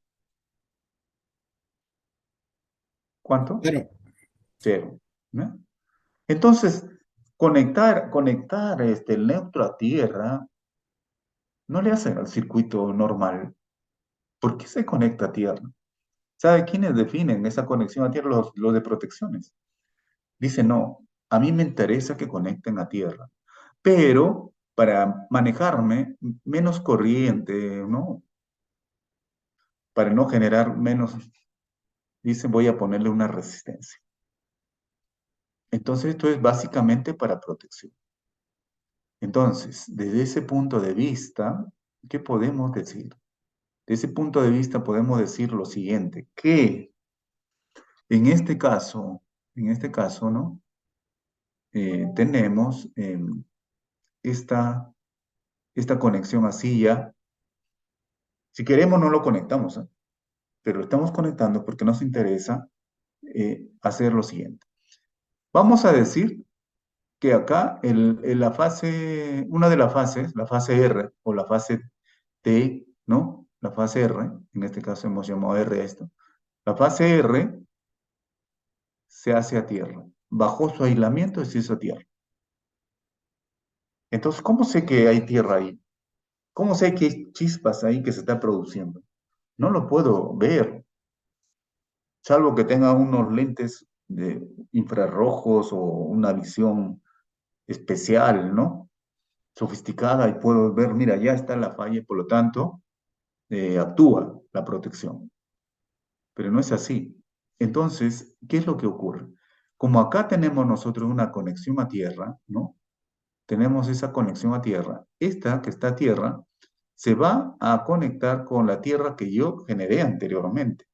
¿Cuánto? Cero. Cero, ¿no? Entonces, conectar el neutro a tierra no le hace al circuito normal. ¿Por qué se conecta a tierra? ¿Sabe quiénes definen esa conexión a tierra? Los de protecciones. Dicen, no, a mí me interesa que conecten a tierra, pero para manejarme menos corriente, ¿no? Para no generar menos, dicen, voy a ponerle una resistencia. Entonces, esto es básicamente para protección. Entonces, desde ese punto de vista, ¿qué podemos decir? De ese punto de vista podemos decir lo siguiente, que en este caso, ¿no? Tenemos esta, esta conexión así ya. Si queremos no lo conectamos, ¿eh? Pero lo estamos conectando porque nos interesa hacer lo siguiente. Vamos a decir que acá la fase, una de las fases, la fase R o la fase T, ¿no? La fase R, en este caso hemos llamado R a esto. La fase R se hace a tierra. Bajo su aislamiento se hizo a tierra. Entonces, ¿cómo sé que hay tierra ahí? ¿Cómo sé que hay chispas ahí que se está produciendo? No lo puedo ver, salvo que tenga unos lentes de infrarrojos o una visión especial, ¿no? Sofisticada y puedo ver, mira, ya está la falla y por lo tanto actúa la protección. Pero no es así. Entonces, ¿qué es lo que ocurre? Como acá tenemos nosotros una conexión a tierra, ¿no? Tenemos esa conexión a tierra. Esta que está a tierra se va a conectar con la tierra que yo generé anteriormente.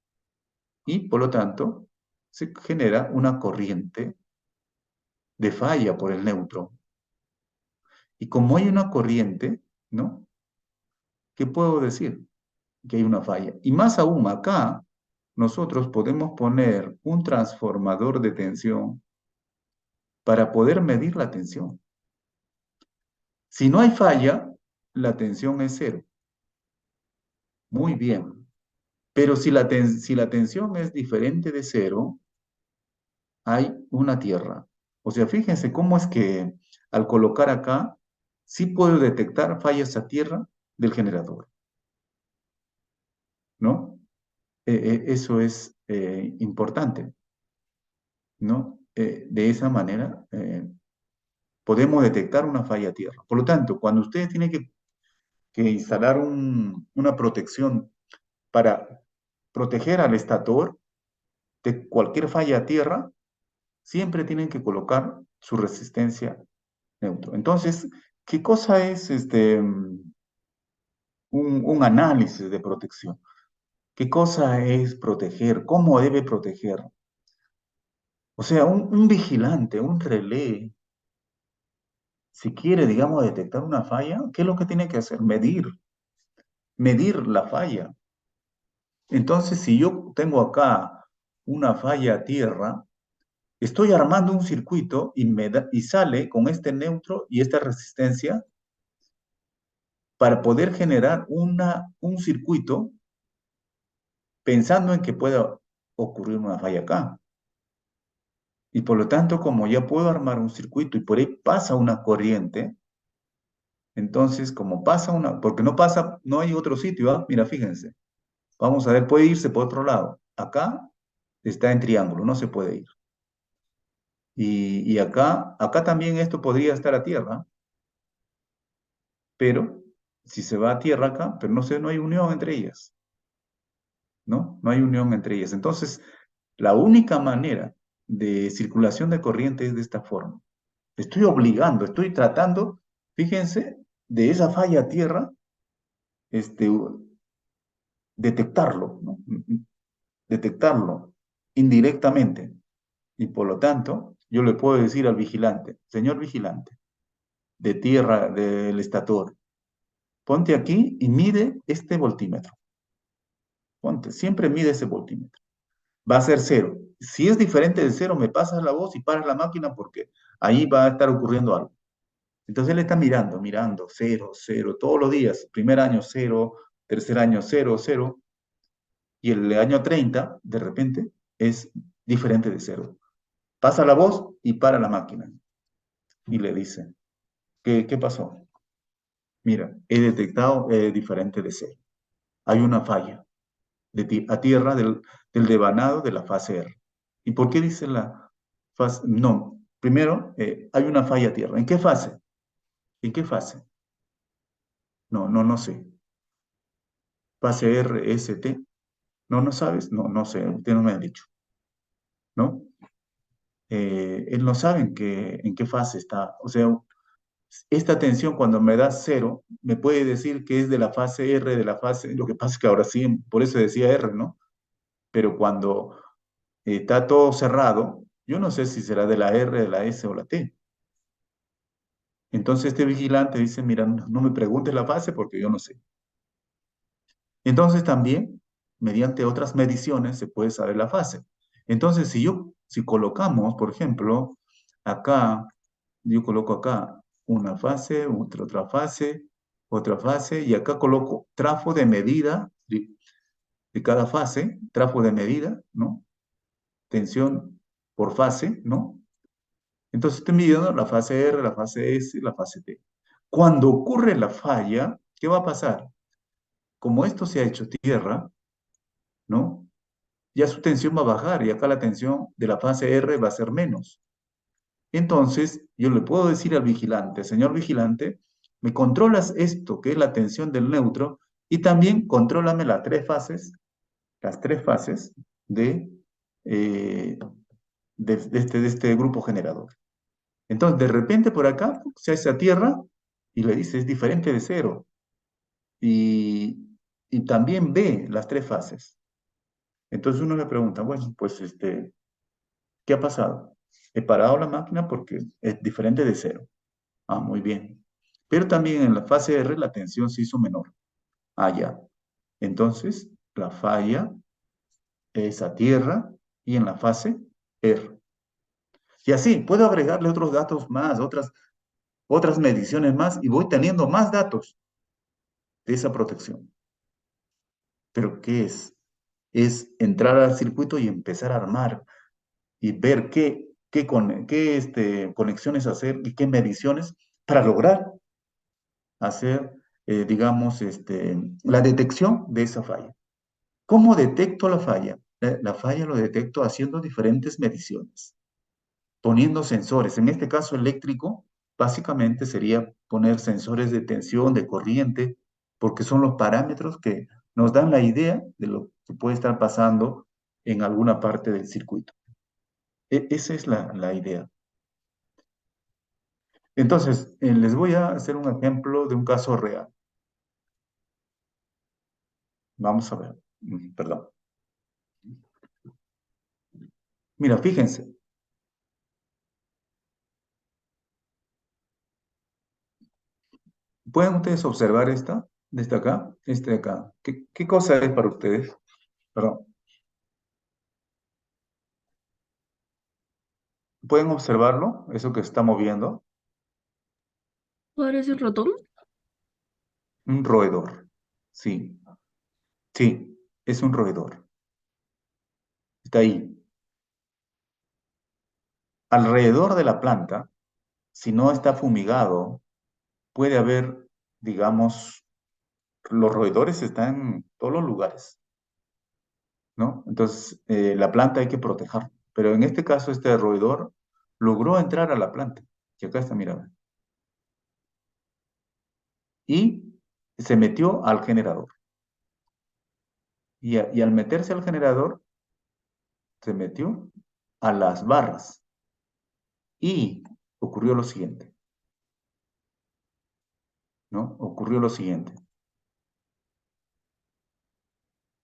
Y por lo tanto, se genera una corriente de falla por el neutro. Y como hay una corriente, ¿no? ¿Qué puedo decir? Que hay una falla. Y más aún acá, nosotros podemos poner un transformador de tensión para poder medir la tensión. Si no hay falla, la tensión es cero. Muy bien. Pero si la tensión es diferente de cero, hay una tierra. O sea, fíjense cómo es que al colocar acá, sí puedo detectar fallas a tierra del generador, ¿no? Eso es importante, ¿no? De esa manera podemos detectar una falla a tierra. Por lo tanto, cuando ustedes tienen que instalar una protección para proteger al estator de cualquier falla a tierra, siempre tienen que colocar su resistencia neutro. Entonces, ¿qué cosa es un análisis de protección? ¿Qué cosa es proteger? ¿Cómo debe proteger? O sea, un vigilante, un relé, si quiere, digamos, detectar una falla, ¿qué es lo que tiene que hacer? Medir la falla. Entonces, si yo tengo acá una falla a tierra, estoy armando un circuito y sale con este neutro y esta resistencia para poder generar un circuito pensando en que pueda ocurrir una falla acá. Y por lo tanto, como ya puedo armar un circuito y por ahí pasa una corriente, entonces como pasa porque no pasa, no hay otro sitio, ¿ah? Mira, fíjense, vamos a ver, puede irse por otro lado. Acá está en triángulo, no se puede ir. Y acá también esto podría estar a tierra, pero si se va a tierra acá, pero no sé, no hay unión entre ellas, ¿no? No hay unión entre ellas. Entonces, la única manera de circulación de corriente es de esta forma. Estoy obligando, estoy tratando, fíjense, de esa falla a tierra, este, detectarlo, ¿no? Detectarlo indirectamente. Y por lo tanto, yo le puedo decir al vigilante, señor vigilante, de tierra, del estator, ponte aquí y mide este voltímetro. Ponte, siempre mide ese voltímetro. Va a ser cero. Si es diferente de cero, me pasas la voz y paras la máquina porque ahí va a estar ocurriendo algo. Entonces él está mirando, mirando, cero, cero, todos los días. Primer año cero, tercer año cero, cero. Y el año 30, de repente, es diferente de cero. Pasa la voz y para la máquina. Y le dice, ¿qué pasó? Mira, he detectado diferente de cero. Hay una falla a tierra del devanado de la fase R. ¿Y por qué dice la fase? No, primero, hay una falla a tierra. ¿En qué fase? ¿En qué fase? No sé. Fase R, S, T. No, no sabes. No sé. Usted no me ha dicho. ¿No? Él no sabe en qué fase está. O sea, esta tensión cuando me da cero, me puede decir que es de la fase R, de la fase, lo que pasa es que ahora sí, por eso decía R, ¿no? Pero cuando está todo cerrado, yo no sé si será de la R, de la S o la T. Entonces este vigilante dice, mira, no me preguntes la fase porque yo no sé. Entonces también, mediante otras mediciones, se puede saber la fase. Entonces, si colocamos, por ejemplo, acá, yo coloco acá una fase, otra fase, y acá coloco trafo de medida de cada fase, trafo de medida, ¿no? Tensión por fase, ¿no? Entonces estoy midiendo la fase R, la fase S, la fase T. Cuando ocurre la falla, ¿qué va a pasar? Como esto se ha hecho tierra, ¿no? Ya su tensión va a bajar y acá la tensión de la fase R va a ser menos. Entonces, yo le puedo decir al vigilante, señor vigilante, me controlas esto, que es la tensión del neutro, y también contrólame las tres fases eh, de este grupo generador. Entonces, de repente por acá se hace a tierra y le dice, es diferente de cero. Y también ve las tres fases. Entonces uno le pregunta, bueno, pues ¿qué ha pasado? He parado la máquina porque es diferente de cero. Ah, muy bien. Pero también en la fase R la tensión se hizo menor. Ah, ya. Entonces, la falla es a tierra y en la fase R. Y así, puedo agregarle otros datos más, otras mediciones más y voy teniendo más datos de esa protección. Pero ¿qué es? Es entrar al circuito y empezar a armar y ver qué conexiones hacer y qué mediciones para lograr hacer, digamos, la detección de esa falla. ¿Cómo detecto la falla? La falla lo detecto haciendo diferentes mediciones, poniendo sensores. En este caso eléctrico, básicamente sería poner sensores de tensión, de corriente, porque son los parámetros que nos dan la idea de lo que puede estar pasando en alguna parte del circuito. Esa es la idea. Entonces, les voy a hacer un ejemplo de un caso real. Vamos a ver. Perdón. Mira, fíjense. ¿Pueden ustedes observar esta? Desde acá, este de acá. ¿Qué cosa es para ustedes? Perdón. ¿Pueden observarlo? Eso que se está moviendo. ¿Parece un ratón? Un roedor. Sí, sí, es un roedor. Está ahí. Alrededor de la planta, si no está fumigado, puede haber, digamos, los roedores están en todos los lugares, ¿no? Entonces, la planta hay que protegerla. Pero en este caso, este roedor logró entrar a la planta. Y acá está, mira. Y se metió al generador. Y al meterse al generador, se metió a las barras. Y ocurrió lo siguiente, ¿no? Ocurrió lo siguiente.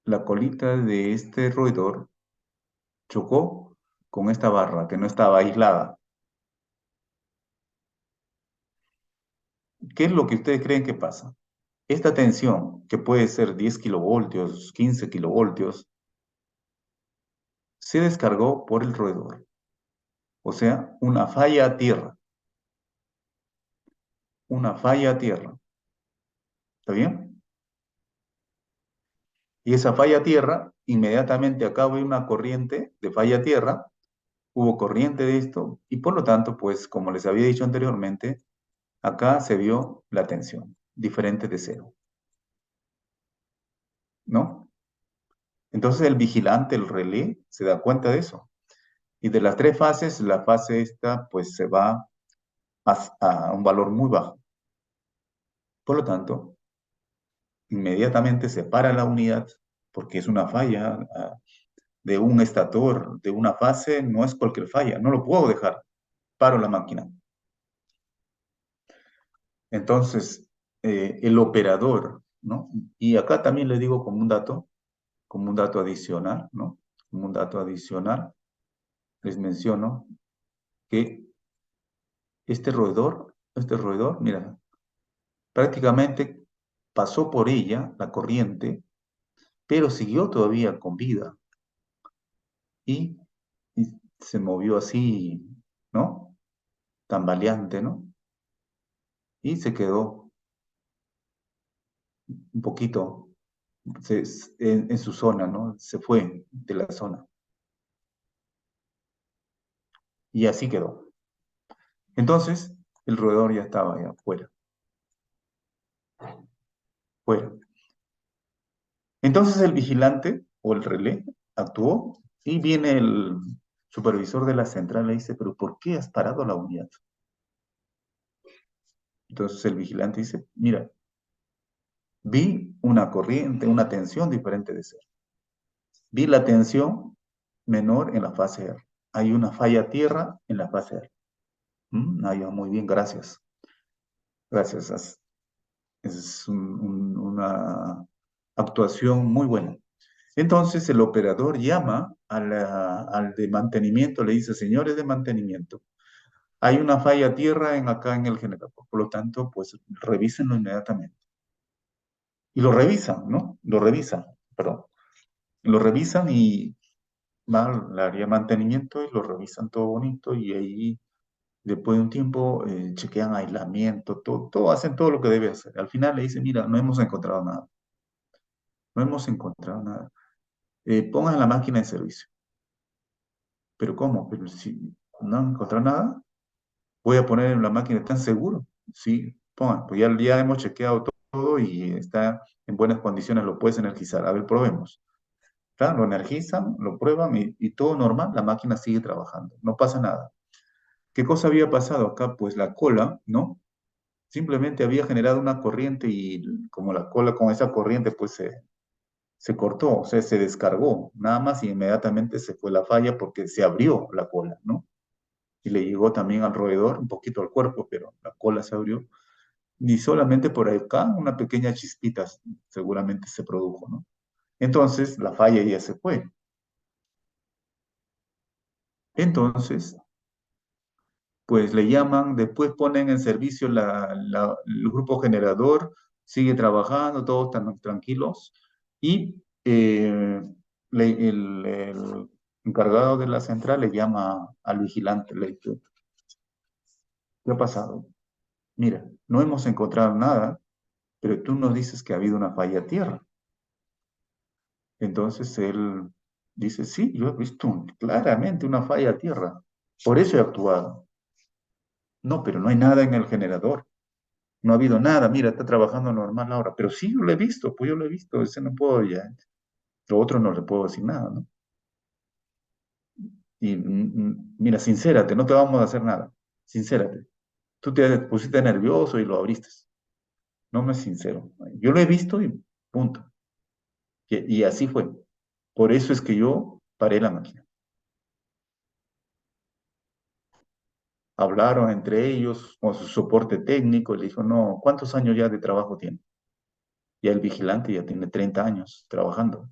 La colita de este roedor chocó con esta barra que no estaba aislada. ¿Qué es lo que ustedes creen que pasa? Esta tensión, que puede ser 10 kilovoltios, 15 kilovoltios, se descargó por el roedor. O sea, una falla a tierra. Una falla a tierra. ¿Está bien? Y esa falla a tierra, inmediatamente acá hay una corriente de falla a tierra, hubo corriente de esto, y por lo tanto, pues, como les había dicho anteriormente, acá se vio la tensión, diferente de cero, ¿no? Entonces el vigilante, el relé, se da cuenta de eso. Y de las tres fases, la fase esta, pues, se va a un valor muy bajo. Por lo tanto, inmediatamente se para la unidad, porque es una falla de un estator, de una fase, no es cualquier falla, no lo puedo dejar, paro la máquina. Entonces, el operador, ¿no? Y acá también le digo como un dato adicional, ¿no? Como un dato adicional, les menciono que este roedor, mira, prácticamente pasó por ella la corriente, pero siguió todavía con vida y, y se movió así, ¿no? Tambaleante, ¿no? Y se quedó un poquito en su zona, ¿no? Se fue de la zona. Y así quedó. Entonces, el roedor ya estaba ya fuera, fuera. Entonces el vigilante o el relé actuó y viene el supervisor de la central y le dice, pero ¿por qué has parado la unidad? Entonces el vigilante dice, mira, vi una corriente, una tensión diferente de ser. Vi la tensión menor en la fase R. Hay una falla a tierra en la fase R. Muy bien, gracias. Gracias. Es una actuación muy buena. Entonces el operador llama al de mantenimiento, le dice, señores de mantenimiento, hay una falla a tierra acá en el generador, por lo tanto, pues revísenlo inmediatamente. Y lo revisan, ¿no? Lo revisan, perdón. Lo revisan y va al área de mantenimiento y lo revisan todo bonito y ahí, después de un tiempo, chequean aislamiento, todo, hacen todo lo que debe hacer. Al final le dicen, mira, no hemos encontrado nada. No hemos encontrado nada. Pongan la máquina en servicio. ¿Pero cómo? Pero si no han encontrado nada, voy a poner en la máquina, ¿están seguros? Sí, pongan, pues ya hemos chequeado todo y está en buenas condiciones, lo puedes energizar. A ver, probemos. Claro, lo energizan, lo prueban y todo normal, la máquina sigue trabajando, no pasa nada. ¿Qué cosa había pasado acá? Pues la cola, ¿no? Simplemente había generado una corriente y como la cola con esa corriente pues se cortó, o sea, se descargó, nada más y inmediatamente se fue la falla porque se abrió la cola, ¿no? Y le llegó también al roedor, un poquito al cuerpo, pero la cola se abrió. Ni solamente por acá, una pequeña chispita seguramente se produjo, ¿no? Entonces, la falla ya se fue. Entonces, pues le llaman, después ponen en servicio el grupo generador, sigue trabajando, todos están tranquilos, y encargado de la central le llama al vigilante, le dice, ¿qué ha pasado? Mira, no hemos encontrado nada, pero tú nos dices que ha habido una falla a tierra. Entonces él dice, sí, yo he visto claramente una falla a tierra, por eso he actuado. No, pero no hay nada en el generador, no ha habido nada, mira, está trabajando normal ahora, pero sí, yo lo he visto, pues yo lo he visto, ese no puedo ya, lo otro no le puedo decir nada, ¿no? Y mira, sincérate, no te vamos a hacer nada, sincérate. Tú te pusiste nervioso y lo abriste. No me es sincero. Yo lo he visto y punto. Y así fue. Por eso es que yo paré la máquina. Hablaron entre ellos con su soporte técnico y le dijo, no, ¿cuántos años ya de trabajo tiene? Ya el vigilante ya tiene 30 años trabajando.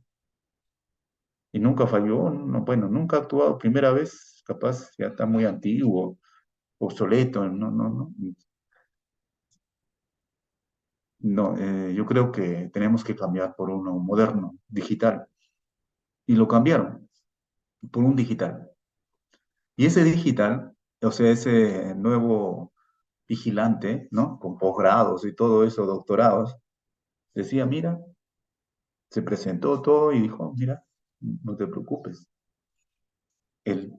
Y nunca falló, no, bueno, nunca ha actuado. Primera vez, capaz, ya está muy antiguo, obsoleto, no, no, no. No, yo creo que tenemos que cambiar por uno moderno, digital. Y lo cambiaron por un digital. Y ese digital, o sea, ese nuevo vigilante, ¿no? Con posgrados y todo eso, doctorados, decía, mira, se presentó todo y dijo, mira, no te preocupes. El,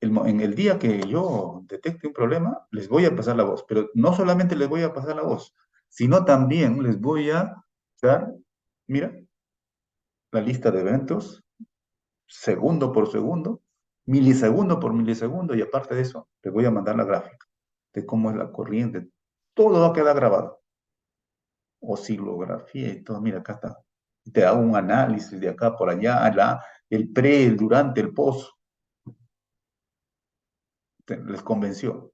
en el día que yo detecte un problema, les voy a pasar la voz, pero no solamente les voy a pasar la voz, sino también les voy a dar, mira, la lista de eventos, segundo por segundo, milisegundo por milisegundo, y aparte de eso, les voy a mandar la gráfica de cómo es la corriente. Todo va a quedar grabado. Oscilografía y todo, mira, acá está. Te hago un análisis de acá por allá, el pre, el durante, el post. Les convenció.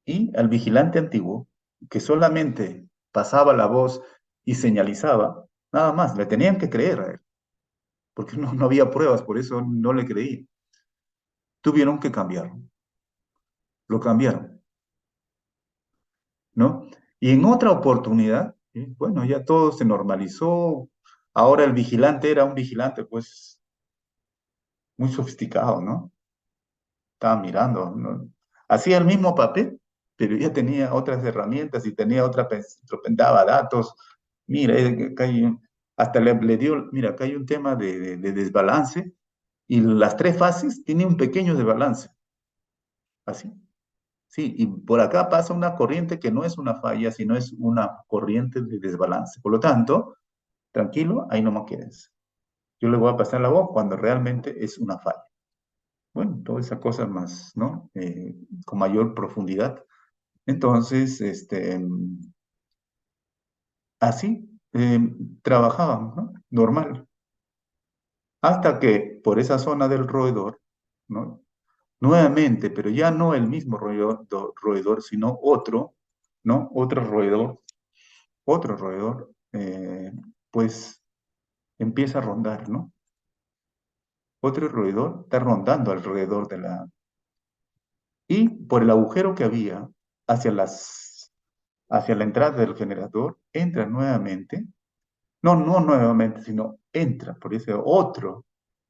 Y al vigilante antiguo, que solamente pasaba la voz y señalizaba, nada más, le tenían que creer a él, porque no había pruebas, por eso no le creí. Tuvieron que cambiarlo, lo cambiaron, ¿no? Y en otra oportunidad, bueno, ya todo se normalizó, ahora el vigilante era un vigilante, pues, muy sofisticado, ¿no? Estaba mirando, ¿no? Hacía el mismo papel, pero ya tenía otras herramientas y tenía otra, daba datos. Mira, acá hasta le dio, mira, acá hay un tema de desbalance y las tres fases tienen un pequeño desbalance, así. Sí, y por acá pasa una corriente que no es una falla, sino es una corriente de desbalance. Por lo tanto, tranquilo, ahí no me quedes. Yo le voy a pasar la voz cuando realmente es una falla. Bueno, todas esas cosas más, ¿no? Con mayor profundidad. Entonces, así trabajábamos, ¿no? Normal. Hasta que por esa zona del roedor, ¿no? Nuevamente, pero ya no el mismo roedor, sino otro, ¿no? Otro roedor, pues empieza a rondar, ¿no? Otro roedor está rondando alrededor de la... Y por el agujero que había hacia hacia la entrada del generador, entra nuevamente, no nuevamente, sino entra por ese otro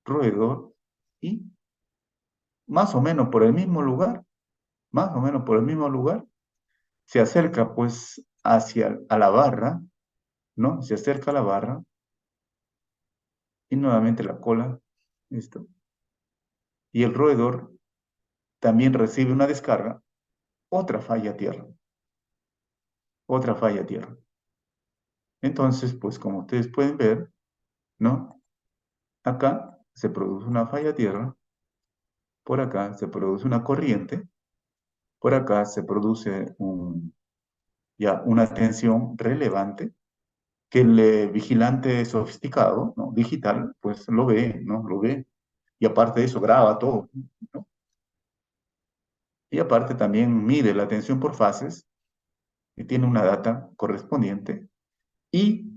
roedor y más o menos por el mismo lugar, más o menos por el mismo lugar, se acerca pues hacia a la barra, ¿no? Se acerca a la barra y nuevamente la cola, esto, y el roedor también recibe una descarga, otra falla a tierra. Entonces, pues como ustedes pueden ver, ¿no? Acá se produce una falla a tierra, por acá se produce una corriente, por acá se produce ya una tensión relevante que el vigilante sofisticado, ¿no? Digital, pues lo ve, ¿no? Lo ve. Y aparte de eso, graba todo, ¿no? Y aparte también mide la tensión por fases y tiene una data correspondiente y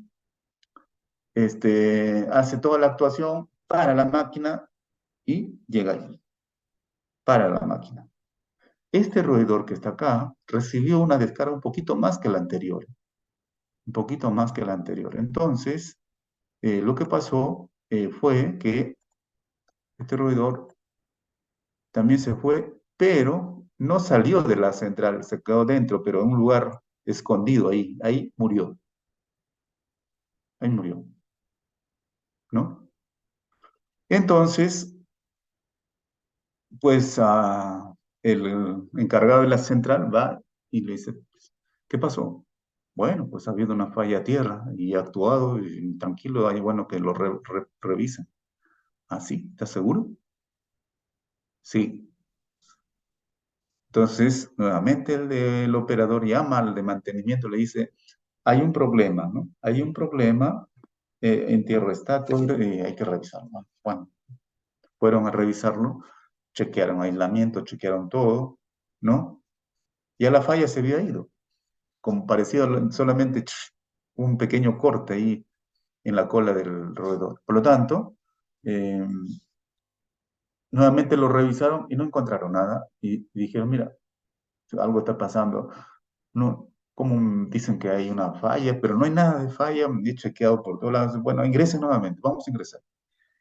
hace toda la actuación para la máquina y llega ahí, para la máquina. Este roedor que está acá recibió una descarga un poquito más que la anterior, un poquito más que la anterior. Entonces, lo que pasó fue que Este roedor también se fue, pero no salió de la central, se quedó dentro, pero en un lugar escondido ahí ahí murió, ¿no? Entonces, pues el encargado de la central va y le dice, ¿qué pasó? Bueno, pues ha habido una falla a tierra y ha actuado y tranquilo, ahí bueno que lo revisen. ¿Ah, sí? ¿Estás seguro? Sí. Entonces, nuevamente el operador llama al de mantenimiento, le dice, hay un problema, ¿no? Hay un problema en tierra está, hay que revisarlo. Bueno, fueron a revisarlo, chequearon aislamiento, chequearon todo, ¿no? Ya la falla se había ido, como parecido solamente un pequeño corte ahí en la cola del roedor. Por lo tanto, eh, nuevamente lo revisaron y no encontraron nada y dijeron, mira, algo está pasando. No, como dicen que hay una falla, pero no hay nada de falla, he chequeado por todos lados. Bueno, ingrese nuevamente, vamos a ingresar.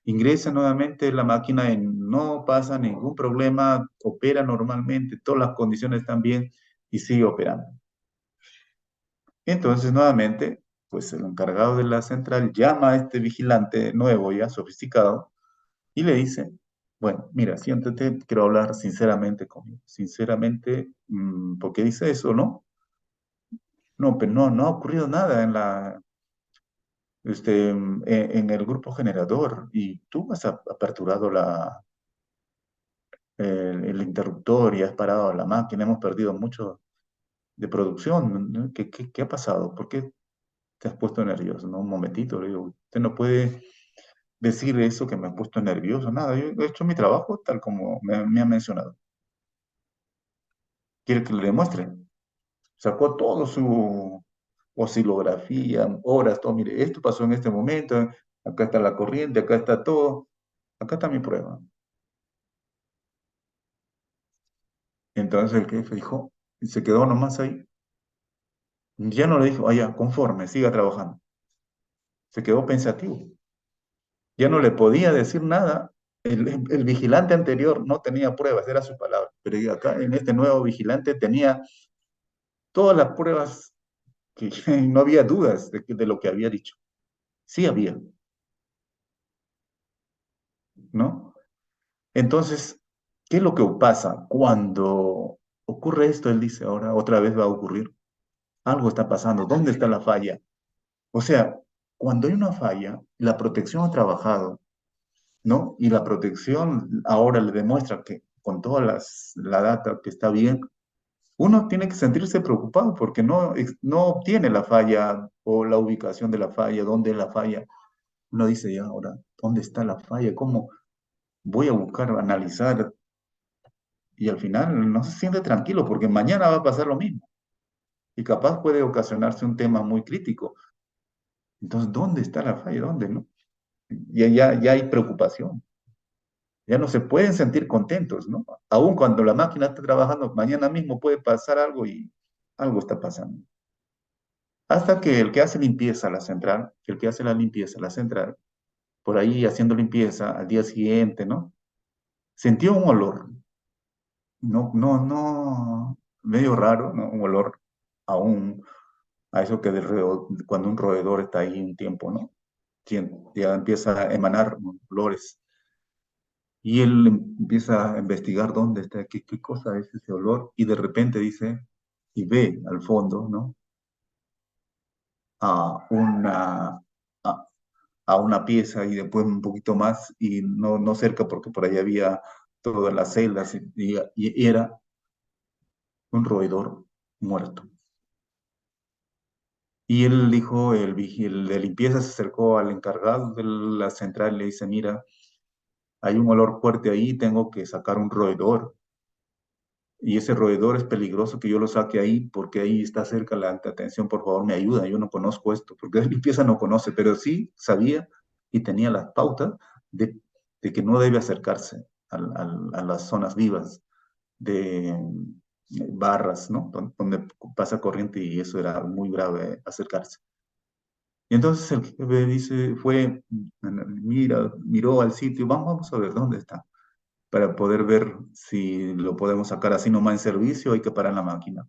Ingresa nuevamente la máquina, no pasa ningún problema, opera normalmente, todas las condiciones están bien y sigue operando. Entonces, nuevamente, pues el encargado de la central llama a este vigilante nuevo, ya sofisticado, y le dice, bueno, mira, siéntate, quiero hablar sinceramente conmigo. Sinceramente, ¿por qué dice eso, no? No, pero no ha ocurrido nada en el grupo generador y tú has aperturado el interruptor y has parado la máquina, hemos perdido mucho de producción, ¿no? ¿Qué ha pasado? ¿Por qué te has puesto nervioso? ¿No? Un momentito, le digo, usted no puede decir eso que me ha puesto nervioso, nada, yo he hecho mi trabajo tal como me ha mencionado. ¿Quiere que le demuestre? Sacó todo su oscilografía, horas, todo, mire, esto pasó en este momento, acá está la corriente, acá está todo, acá está mi prueba. Entonces el jefe dijo, y se quedó nomás ahí, ya no le dijo, vaya, conforme, siga trabajando. Se quedó pensativo. Ya no le podía decir nada. El vigilante anterior no tenía pruebas, era su palabra. Pero acá en este nuevo vigilante tenía todas las pruebas que no había dudas de lo que había dicho. Sí había, ¿no? Entonces, ¿qué es lo que pasa? Cuando ocurre esto, él dice, ahora otra vez va a ocurrir. Algo está pasando. ¿Dónde está la falla? O sea, cuando hay una falla, la protección ha trabajado, ¿no? Y la protección ahora le demuestra que con toda la data que está bien, uno tiene que sentirse preocupado porque no obtiene la falla o la ubicación de la falla, dónde es la falla. Uno dice, ya, ahora, ¿dónde está la falla? ¿Cómo voy a buscar, analizar? Y al final no se siente tranquilo porque mañana va a pasar lo mismo y capaz puede ocasionarse un tema muy crítico. Entonces, ¿dónde está la falla? ¿Dónde, no? Ya hay preocupación. Ya no se pueden sentir contentos, ¿no? Aún cuando la máquina está trabajando, mañana mismo puede pasar algo y algo está pasando. Hasta que el que hace limpieza a la central, el que hace la limpieza a la central, por ahí haciendo limpieza al día siguiente, ¿no? Sintió un olor, medio raro, ¿no? Un olor aún a eso que cuando un roedor está ahí un tiempo, ¿no? Ya empieza a emanar olores. Y él empieza a investigar dónde está, qué cosa es ese olor, y de repente dice, y ve al fondo, ¿no? A a, a una pieza y después un poquito más, y no cerca porque por ahí había todas las celdas, y era un roedor muerto. Y él dijo, el vigil de limpieza se acercó al encargado de la central y le dice, mira, hay un olor fuerte ahí, tengo que sacar un roedor. Y ese roedor es peligroso que yo lo saque ahí porque ahí está cerca la alta tensión, por favor me ayuda, yo no conozco esto, porque de limpieza no conoce, pero sí sabía y tenía las pautas de que no debe acercarse a las zonas vivas de barras, ¿no? Donde pasa corriente y eso era muy grave acercarse. Y entonces el jefe dice, miró al sitio, vamos a ver dónde está, para poder ver si lo podemos sacar así nomás en servicio, hay que parar la máquina.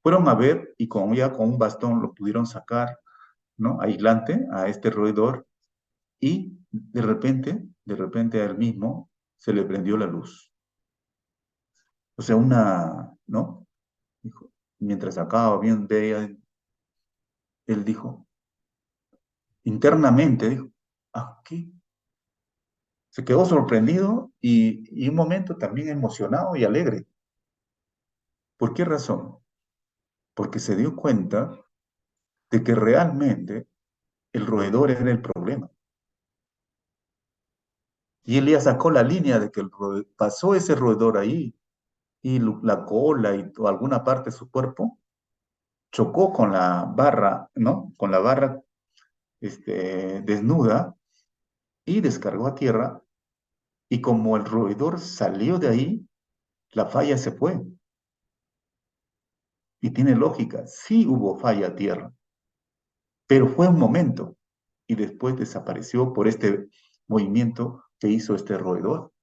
Fueron a ver y ya con un bastón lo pudieron sacar, ¿no? Aislante a este roedor y de repente a él mismo se le prendió la luz. O sea, ¿no? Dijo, mientras acaba bien veía, él dijo, internamente, dijo, ¿ah, qué? Se quedó sorprendido y un momento también emocionado y alegre. ¿Por qué razón? Porque se dio cuenta de que realmente el roedor era el problema. Y él ya sacó la línea de que pasó ese roedor ahí y la cola y alguna parte de su cuerpo chocó con la barra, ¿no? Con la barra desnuda y descargó a tierra. Y como el roedor salió de ahí, la falla se fue. Y tiene lógica, sí hubo falla a tierra, pero fue un momento y después desapareció por este movimiento que hizo este roedor.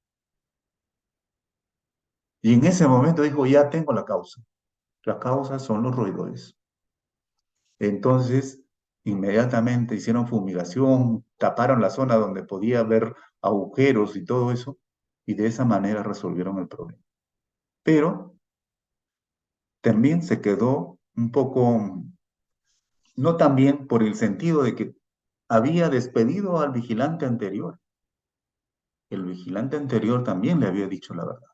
Y en ese momento dijo, ya tengo la causa. La causa son los roedores. Entonces, inmediatamente hicieron fumigación, taparon la zona donde podía haber agujeros y todo eso, y de esa manera resolvieron el problema. Pero también se quedó un poco, no tan bien por el sentido de que había despedido al vigilante anterior. El vigilante anterior también le había dicho la verdad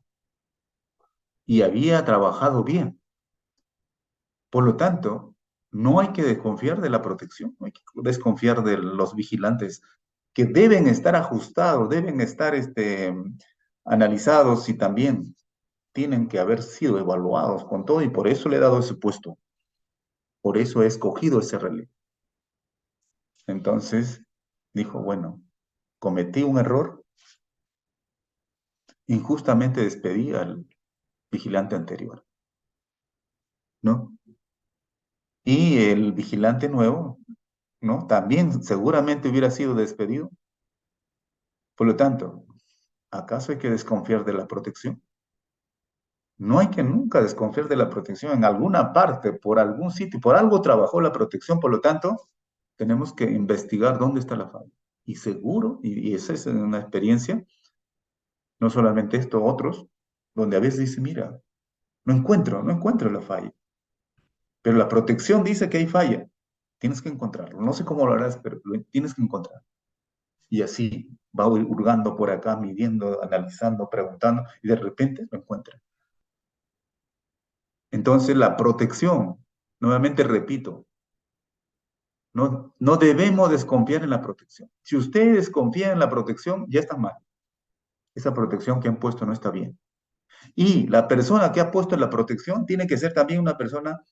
y había trabajado bien. Por lo tanto, no hay que desconfiar de la protección, no hay que desconfiar de los vigilantes que deben estar ajustados, deben estar analizados y también tienen que haber sido evaluados con todo y por eso le he dado ese puesto, por eso he escogido ese relevo. Entonces dijo, bueno, cometí un error, injustamente despedí al vigilante anterior, ¿no? Y el vigilante nuevo, ¿no? También seguramente hubiera sido despedido. Por lo tanto, ¿acaso hay que desconfiar de la protección? No hay que nunca desconfiar de la protección. En alguna parte, por algún sitio, por algo trabajó la protección. Por lo tanto, tenemos que investigar dónde está la falla. Y seguro, y esa es una experiencia, no solamente esto, otros, donde a veces dice, mira, no encuentro la falla. Pero la protección dice que hay falla. Tienes que encontrarlo. No sé cómo lo harás, pero lo tienes que encontrar. Y así va hurgando por acá, midiendo, analizando, preguntando, y de repente lo encuentra. Entonces, la protección, nuevamente repito, no debemos desconfiar en la protección. Si ustedes confían en la protección, ya está mal. Esa protección que han puesto no está bien. Y la persona que ha puesto la protección tiene que ser también una persona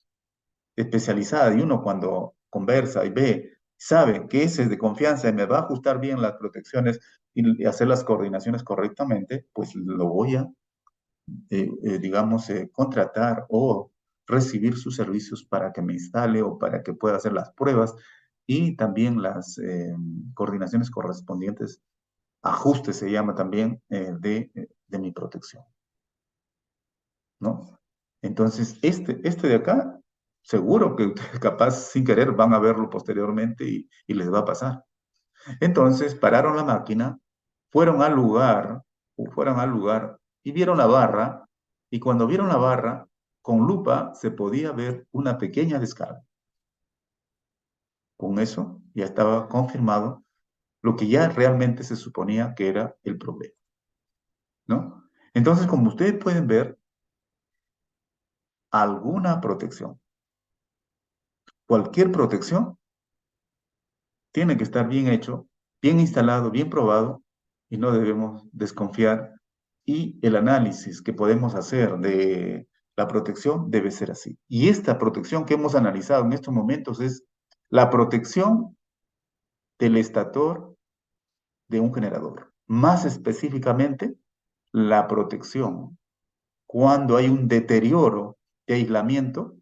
especializada. Y uno cuando conversa y ve, sabe que ese es de confianza y me va a ajustar bien las protecciones y hacer las coordinaciones correctamente, pues lo voy a digamos, contratar o recibir sus servicios para que me instale o para que pueda hacer las pruebas y también las coordinaciones correspondientes, ajustes se llama también, de mi protección, ¿no? Entonces, este de acá, seguro que capaz sin querer van a verlo posteriormente y les va a pasar. Entonces, pararon la máquina, fueron al lugar y vieron la barra, y cuando vieron la barra, con lupa se podía ver una pequeña descarga. Con eso ya estaba confirmado lo que ya realmente se suponía que era el problema, ¿no? Entonces, como ustedes pueden ver, alguna protección, cualquier protección, tiene que estar bien hecho, bien instalado, bien probado, y no debemos desconfiar. Y el análisis que podemos hacer de la protección debe ser así. Y esta protección que hemos analizado en estos momentos es la protección del estator de un generador. Más específicamente, la protección cuando hay un deterioro de aislamiento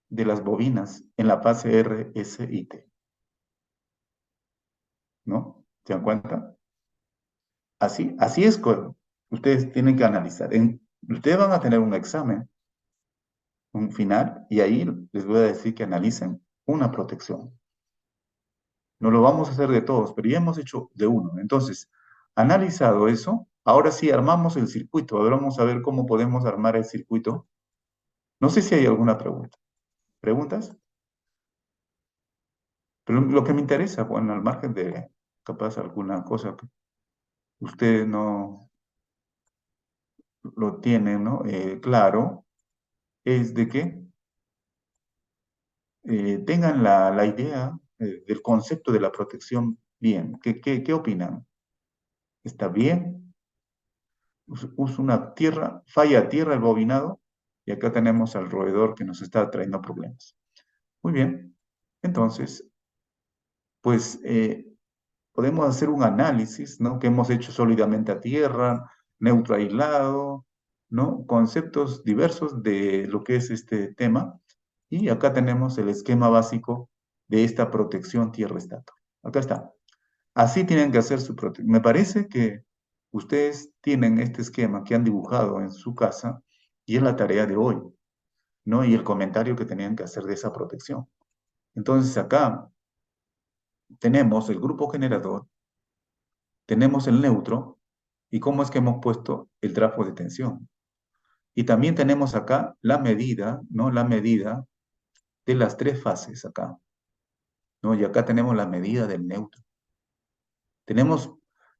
de las bobinas en la fase R, S y T. ¿no? ¿Se dan cuenta? Así es que ustedes tienen que analizar. Ustedes van a tener un examen, un final, y ahí les voy a decir que analicen una protección. No lo vamos a hacer de todos, pero ya hemos hecho de uno. Entonces, analizado eso, ahora sí armamos el circuito. Ahora vamos a ver cómo podemos armar el circuito. No sé si hay alguna pregunta. ¿Preguntas? Pero lo que me interesa, bueno, al margen de capaz alguna cosa que ustedes no lo tienen, ¿no? Claro, es de que tengan la idea del concepto de la protección bien. ¿Qué opinan? ¿Está bien? Usa una tierra, falla a tierra el bobinado, y acá tenemos al roedor que nos está trayendo problemas. Muy bien. Entonces, pues podemos hacer un análisis, ¿no? Que hemos hecho sólidamente a tierra, neutro aislado, ¿no? Conceptos diversos de lo que es este tema. Y acá tenemos el esquema básico de esta protección tierra-estatua. Acá está. Así tienen que hacer su protección. Me parece que ustedes tienen este esquema que han dibujado en su casa y es la tarea de hoy, ¿no? Y el comentario que tenían que hacer de esa protección. Entonces acá tenemos el grupo generador, tenemos el neutro y cómo es que hemos puesto el trafo de tensión. Y también tenemos acá la medida, ¿no? La medida de las tres fases acá, ¿no? Y acá tenemos la medida del neutro. Tenemos,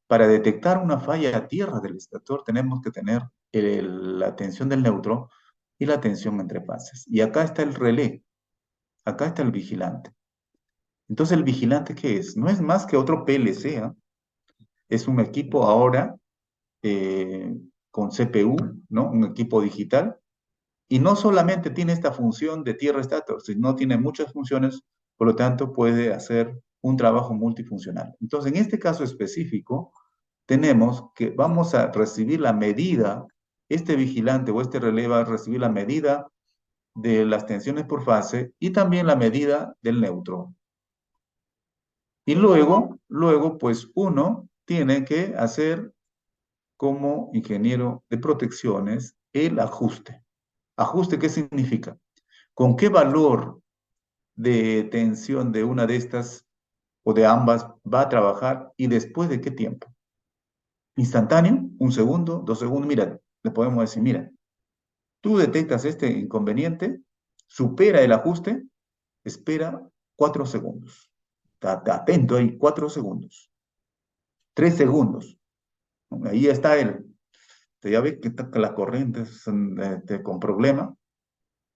para detectar una falla a tierra del estator, tenemos que tener la tensión del neutro y la tensión entre fases. Y acá está el relé, acá está el vigilante. Entonces, ¿el vigilante qué es? No es más que otro PLC, ¿ah? Es un equipo ahora con CPU, ¿no? Un equipo digital. Y no solamente tiene esta función de tierra-estator, sino tiene muchas funciones, por lo tanto puede hacer un trabajo multifuncional. Entonces, en este caso específico, tenemos que vamos a recibir la medida, este vigilante o este relé va a recibir la medida de las tensiones por fase y también la medida del neutro. Y luego, pues uno tiene que hacer como ingeniero de protecciones el ajuste. ¿Ajuste qué significa? ¿Con qué valor de tensión de una de estas o de ambas va a trabajar y después de qué tiempo? Instantáneo, un segundo, 2 segundos. Mira, le podemos decir, mira, tú detectas este inconveniente, supera el ajuste, espera 4 segundos. Atento ahí, 4 segundos. 3 segundos. Ahí está el, ya ve que está la corriente con problema.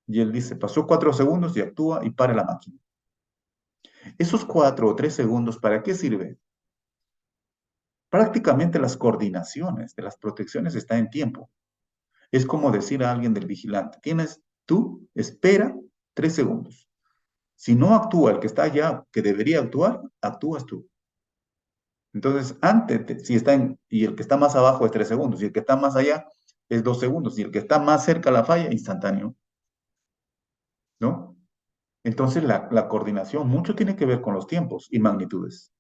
Y él dice, pasó 4 segundos y actúa y para la máquina. Esos 4 o 3 segundos, ¿para qué sirve? Prácticamente las coordinaciones de las protecciones están en tiempo. Es como decir a alguien del vigilante, tú espera 3 segundos. Si no actúa el que está allá, que debería actuar, actúas tú. Entonces, si está y el que está más abajo es 3 segundos, y el que está más allá es 2 segundos, y el que está más cerca a la falla, instantáneo, ¿no? Entonces, la coordinación mucho tiene que ver con los tiempos y magnitudes.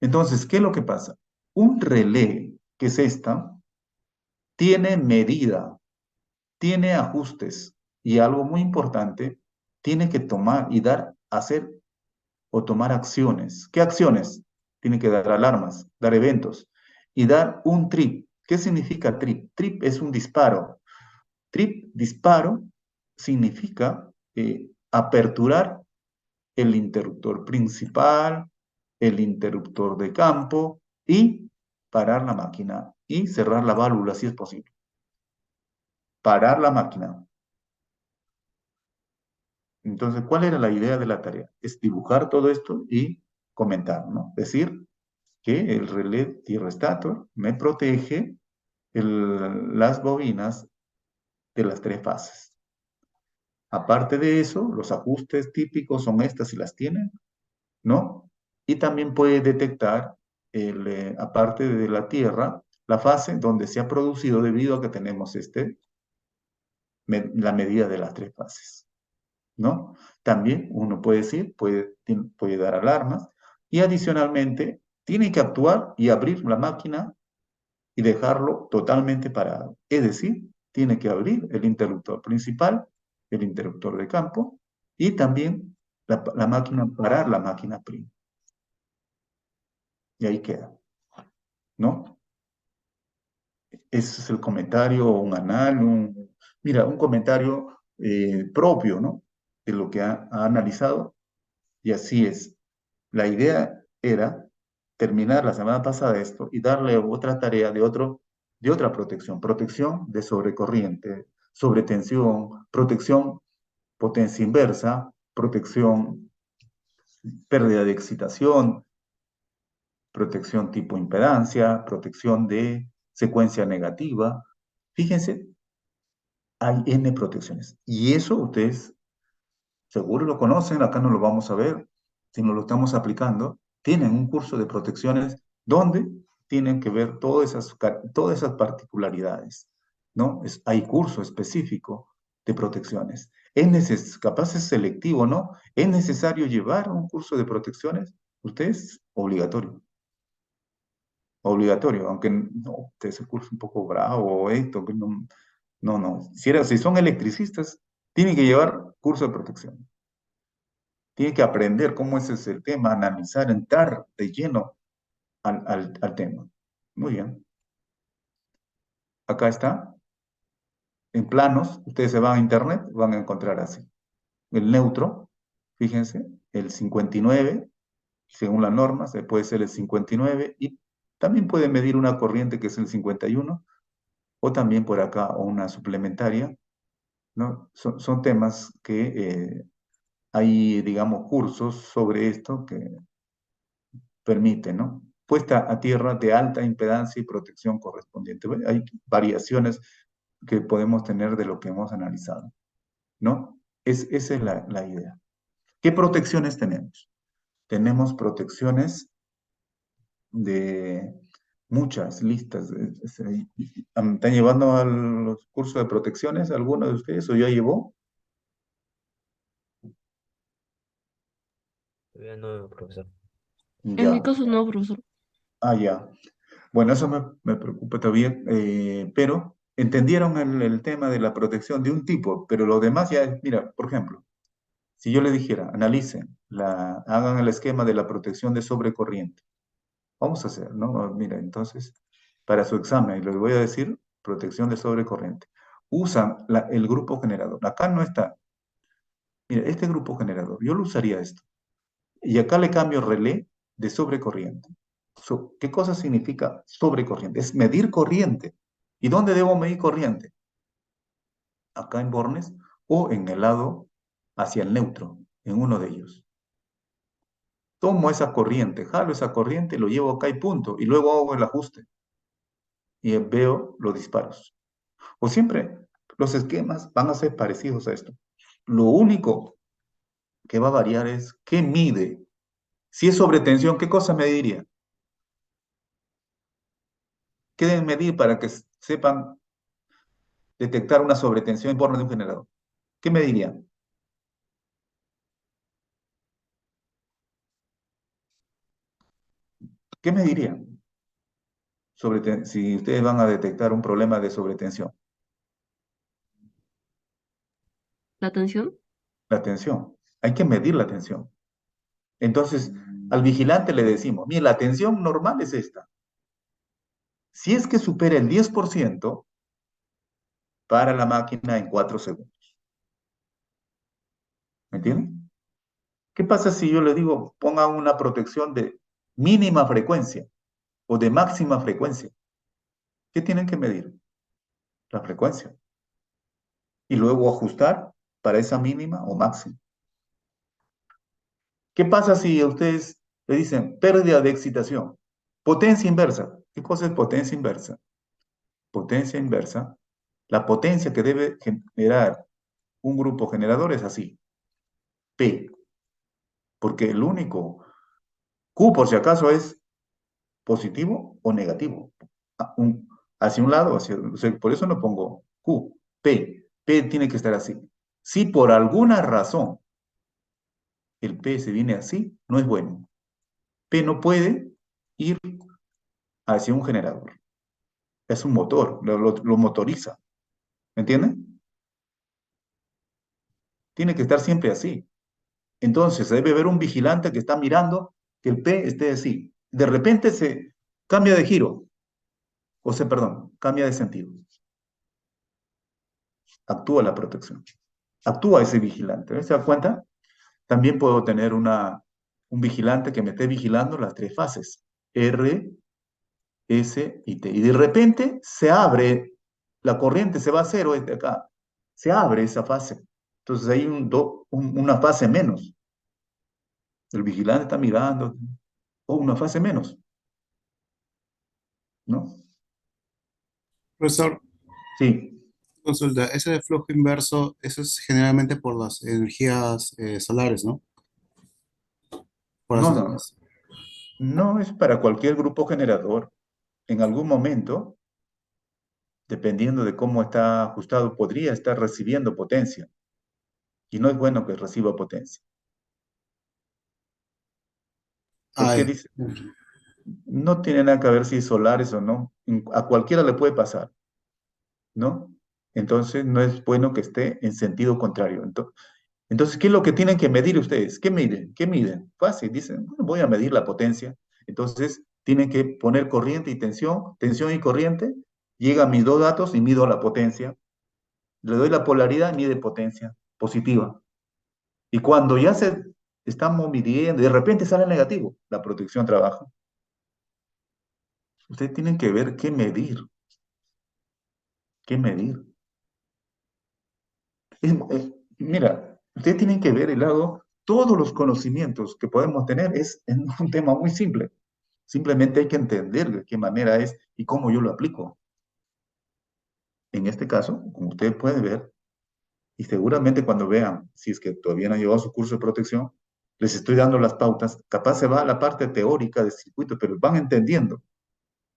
Entonces, ¿qué es lo que pasa? Un relé, que es esta, tiene medida, tiene ajustes y algo muy importante, tiene que tomar y hacer o tomar acciones. ¿Qué acciones? Tiene que dar alarmas, dar eventos y dar un trip. ¿Qué significa trip? Trip es un disparo. Trip, disparo, significa aperturar el interruptor principal, el interruptor de campo y parar la máquina y cerrar la válvula si es posible. Parar la máquina. Entonces, ¿cuál era la idea de la tarea? Es dibujar todo esto y comentar, ¿no? Decir que el relé tierra-estator me protege las bobinas de las tres fases. Aparte de eso, los ajustes típicos son estas si las tienen, ¿no? Y también puede detectar, aparte de la tierra, la fase donde se ha producido debido a que tenemos la medida de las tres fases, ¿no? También uno puede decir, puede dar alarmas, Y adicionalmente, tiene que actuar y abrir la máquina y dejarlo totalmente parado. Es decir, tiene que abrir el interruptor principal, el interruptor de campo, y también la máquina, parar la máquina prima. Y ahí queda, ¿no? Ese es el comentario, mira, un comentario propio, ¿no? De lo que ha analizado, y así es. La idea era terminar la semana pasada esto y darle otra tarea de otra protección de sobrecorriente, sobretensión, protección potencia inversa, protección pérdida de excitación, protección tipo impedancia, protección de secuencia negativa. Fíjense, hay N protecciones. Y eso ustedes seguro lo conocen, acá no lo vamos a ver, si no lo estamos aplicando. Tienen un curso de protecciones donde tienen que ver todas esas particularidades, ¿no? Hay curso específico de protecciones. Capaz es selectivo, ¿no? ¿Es necesario llevar un curso de protecciones? Ustedes, obligatorio. Obligatorio, aunque no, ese curso un poco bravo, esto, que no, no, no. Si son electricistas, tienen que llevar curso de protección. Tiene que aprender cómo ese es el tema, analizar, entrar de lleno al tema. Muy bien. Acá está. En planos, ustedes se van a internet, van a encontrar así. El neutro, fíjense, el 59, según la norma, se puede ser el 59 y también puede medir una corriente que es el 51 o también por acá o una suplementaria, ¿no? Son temas que hay, digamos, cursos sobre esto que permite, ¿no? Puesta a tierra de alta impedancia y protección correspondiente. Hay variaciones que podemos tener de lo que hemos analizado, ¿no? Esa es la idea. ¿Qué protecciones tenemos? Tenemos protecciones de muchas listas. ¿Están llevando a los cursos de protecciones alguno de ustedes o ya llevó? Todavía no, profesor. En mi Ya. caso no, profesor. Ah, ya. Bueno, eso me preocupa todavía, pero entendieron el tema de la protección de un tipo, pero lo demás ya es, mira, por ejemplo, si yo le dijera, analicen, hagan el esquema de la protección de sobrecorriente. Vamos a hacer, ¿no? Mira, entonces, para su examen, les voy a decir, protección de sobrecorriente. Usan el grupo generador. Acá no está. Mira, este grupo generador, yo lo usaría esto. Y acá le cambio relé de sobrecorriente. ¿Qué cosa significa sobrecorriente? Es medir corriente. ¿Y dónde debo medir corriente? Acá en bornes o en el lado hacia el neutro, en uno de ellos. Tomo esa corriente, jalo esa corriente, lo llevo acá y punto, y luego hago el ajuste y veo los disparos. O siempre los esquemas van a ser parecidos a esto. Lo único que va a variar es qué mide. Si es sobretensión, ¿qué cosa mediría? ¿Qué deben medir para que sepan detectar una sobretensión en bornes de un generador? ¿Qué medirían? ¿Qué medirían si ustedes van a detectar un problema de sobretensión? ¿La tensión? La tensión. Hay que medir la tensión. Entonces, al vigilante le decimos, mire, la tensión normal es esta. Si es que supera el 10%, para la máquina en 4 segundos. ¿Me entienden? ¿Qué pasa si yo le digo, ponga una protección de mínima frecuencia o de máxima frecuencia? ¿Qué tienen que medir? La frecuencia. Y luego ajustar para esa mínima o máxima. ¿Qué pasa si a ustedes le dicen pérdida de excitación? Potencia inversa. ¿Qué cosa es potencia inversa? Potencia inversa. La potencia que debe generar un grupo generador es así. P. Porque el único Q, por si acaso, es positivo o negativo. Hacia un lado, o sea, por eso no pongo Q. P tiene que estar así. Si por alguna razón el P se viene así, no es bueno. P no puede ir hacia un generador. Es un motor, lo motoriza. ¿Me entienden? Tiene que estar siempre así. Entonces, debe haber un vigilante que está mirando que el P esté así. De repente se cambia de giro, perdón, cambia de sentido. Actúa la protección. Actúa ese vigilante. ¿Se da cuenta? También puedo tener un vigilante que me esté vigilando las tres fases. R, S y T. Y de repente se abre, la corriente se va a cero desde acá. Se abre esa fase. Entonces hay una fase menos. El vigilante está mirando, o una fase menos, ¿no? Profesor, Sí, consulta, ese de flujo inverso, eso es generalmente por las energías solares, ¿no? Por las no, no, ondas. no es para cualquier grupo generador. En algún momento, dependiendo de cómo está ajustado, podría estar recibiendo potencia. Y no es bueno que reciba potencia. ¿Por Ah, qué ya. dice? No tiene nada que ver si es solares o no. A cualquiera le puede pasar, ¿no? Entonces, no es bueno que esté en sentido contrario. Entonces, ¿qué es lo que tienen que medir ustedes? ¿Qué miden? ¿Qué miden? Fácil, dicen, "Bueno, voy a medir la potencia". Entonces, tienen que poner corriente y tensión y corriente. Llegan mis dos datos y mido la potencia. Le doy la polaridad, mide potencia positiva. Y cuando ya se estamos midiendo, de repente sale negativo, la protección trabaja. Ustedes tienen que ver qué medir, qué medir. Mira, ustedes tienen que ver el lado, todos los conocimientos que podemos tener es en un tema muy simple. Simplemente hay que entender de qué manera es y cómo yo lo aplico. En este caso, como ustedes pueden ver, y seguramente cuando vean, si es que todavía no han llevado su curso de protección, les estoy dando las pautas. Capaz se va a la parte teórica del circuito, pero van entendiendo.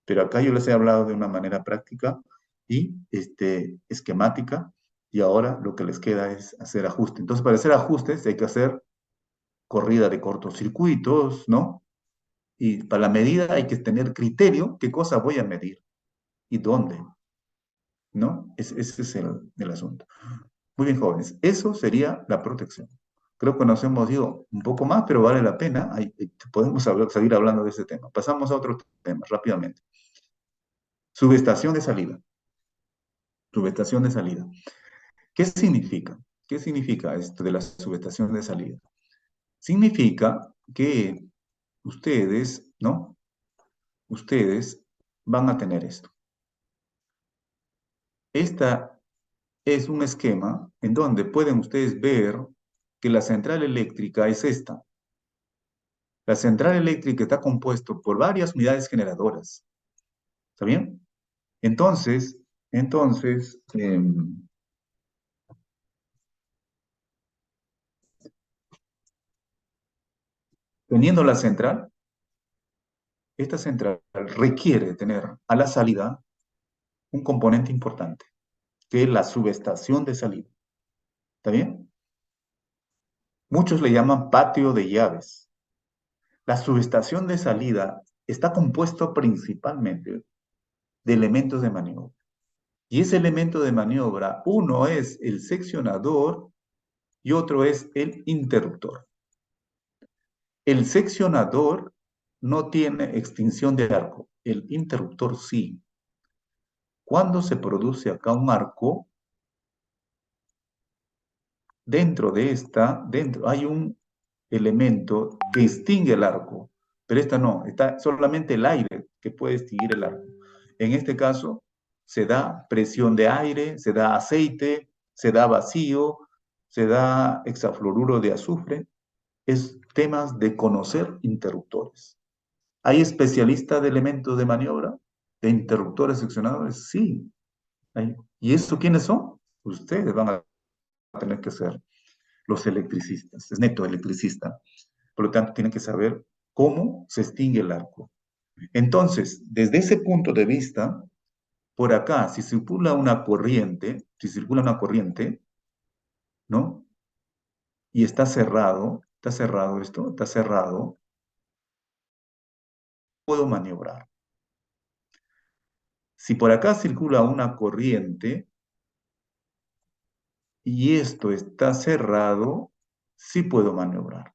Pero acá yo les he hablado de una manera práctica y esquemática, y ahora lo que les queda es hacer ajustes. Entonces, para hacer ajustes hay que hacer corrida de cortocircuitos, ¿no? Y para la medida hay que tener criterio, qué cosa voy a medir y dónde, ¿no? Ese es el asunto. Muy bien, jóvenes, eso sería la protección. Creo que nos hemos ido un poco más, pero vale la pena. Podemos seguir hablando de ese tema. Pasamos a otro tema rápidamente. Subestación de salida. Subestación de salida. ¿Qué significa? ¿Qué significa esto de la subestación de salida? Significa que ustedes, ¿no? Ustedes van a tener esto. Esta es un esquema en donde pueden ustedes ver que la central eléctrica es esta. La central eléctrica está compuesta por varias unidades generadoras. ¿Está bien? Entonces, teniendo la central, esta central requiere tener a la salida un componente importante, que es la subestación de salida. ¿Está bien? Muchos le llaman patio de llaves. La subestación de salida está compuesto principalmente de elementos de maniobra. Y ese elemento de maniobra, uno es el seccionador y otro es el interruptor. El seccionador no tiene extinción de arco, el interruptor sí. Cuando se produce acá un arco, dentro hay un elemento que extingue el arco, pero esta no, está solamente el aire que puede extinguir el arco. En este caso, se da presión de aire, se da aceite, se da vacío, se da hexafluoruro de azufre. Es temas de conocer interruptores. ¿Hay especialistas de elementos de maniobra? ¿De interruptores seccionadores? Sí. ¿Y eso quiénes son? Ustedes van a tener que ser los electricistas, es neto electricista. Por lo tanto, tienen que saber cómo se extingue el arco. Entonces, desde ese punto de vista, por acá, si circula una corriente, ¿no? Y está cerrado esto, está cerrado, puedo maniobrar. Si por acá circula una corriente y esto está cerrado, sí puedo maniobrar.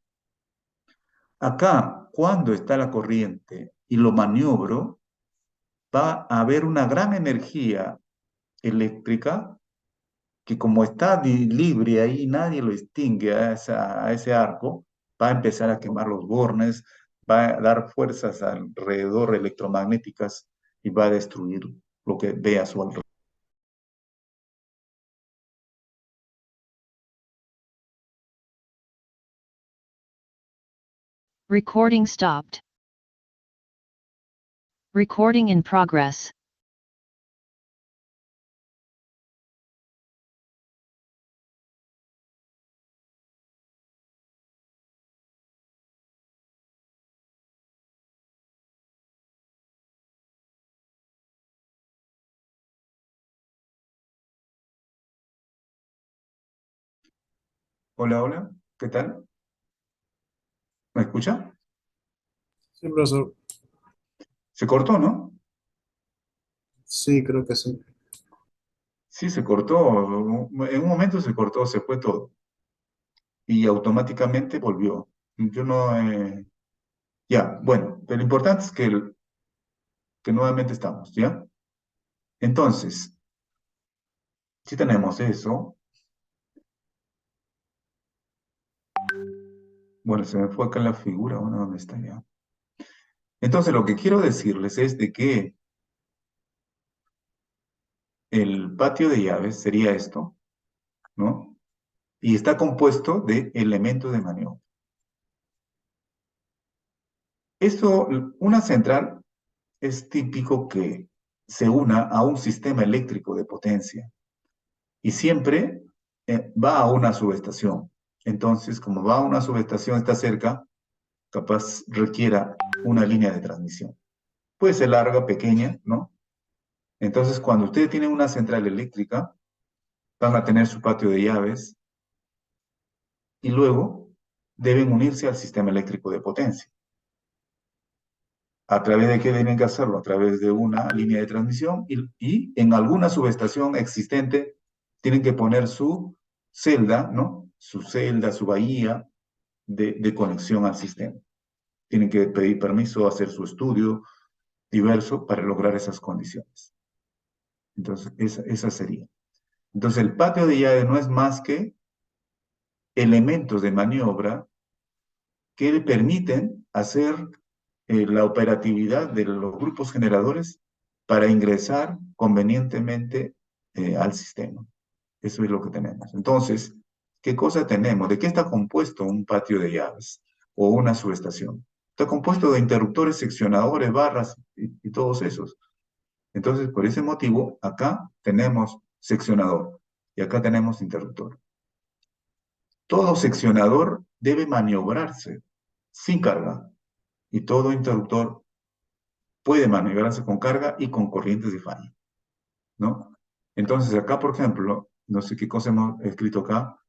Acá, cuando está la corriente y lo maniobro, va a haber una gran energía eléctrica que como está libre ahí, nadie lo extingue a ese arco, va a empezar a quemar los bornes, va a dar fuerzas alrededor electromagnéticas y va a destruir lo que ve a su alrededor. Recording stopped. Recording in progress. Hola, hola, ¿qué tal? ¿Me escucha? Sí, profesor. Se cortó, ¿no? Sí, creo que sí. Sí, se cortó. En un momento se cortó, se fue todo. Y automáticamente volvió. Yo no... ya, bueno, pero lo importante es que nuevamente estamos, ¿ya? Entonces, si tenemos eso, bueno, se me fue acá la figura, bueno, ¿dónde está ya? Entonces, lo que quiero decirles es de que el patio de llaves sería esto, ¿no? Y está compuesto de elementos de maniobra. Esto, una central es típico que se una a un sistema eléctrico de potencia y siempre va a una subestación. Entonces, como va a una subestación, está cerca, capaz requiera una línea de transmisión. Puede ser larga, pequeña, ¿no? Entonces, cuando ustedes tienen una central eléctrica, van a tener su patio de llaves y luego deben unirse al sistema eléctrico de potencia. ¿A través de qué deben que hacerlo? A través de una línea de transmisión y en alguna subestación existente tienen que poner su celda, ¿no? Su celda, su bahía de conexión al sistema. Tienen que pedir permiso, hacer su estudio diverso para lograr esas condiciones. Entonces, esa sería. Entonces, el patio de llave no es más que elementos de maniobra que le permiten hacer la operatividad de los grupos generadores para ingresar convenientemente al sistema. Eso es lo que tenemos. Entonces, ¿qué cosa tenemos? ¿De qué está compuesto un patio de llaves o una subestación? Está compuesto de interruptores, seccionadores, barras y todos esos. Entonces, por ese motivo, acá tenemos seccionador y acá tenemos interruptor. Todo seccionador debe maniobrarse sin carga y todo interruptor puede maniobrarse con carga y con corrientes de falla, ¿no? Entonces acá, por ejemplo, no sé qué cosa hemos escrito acá,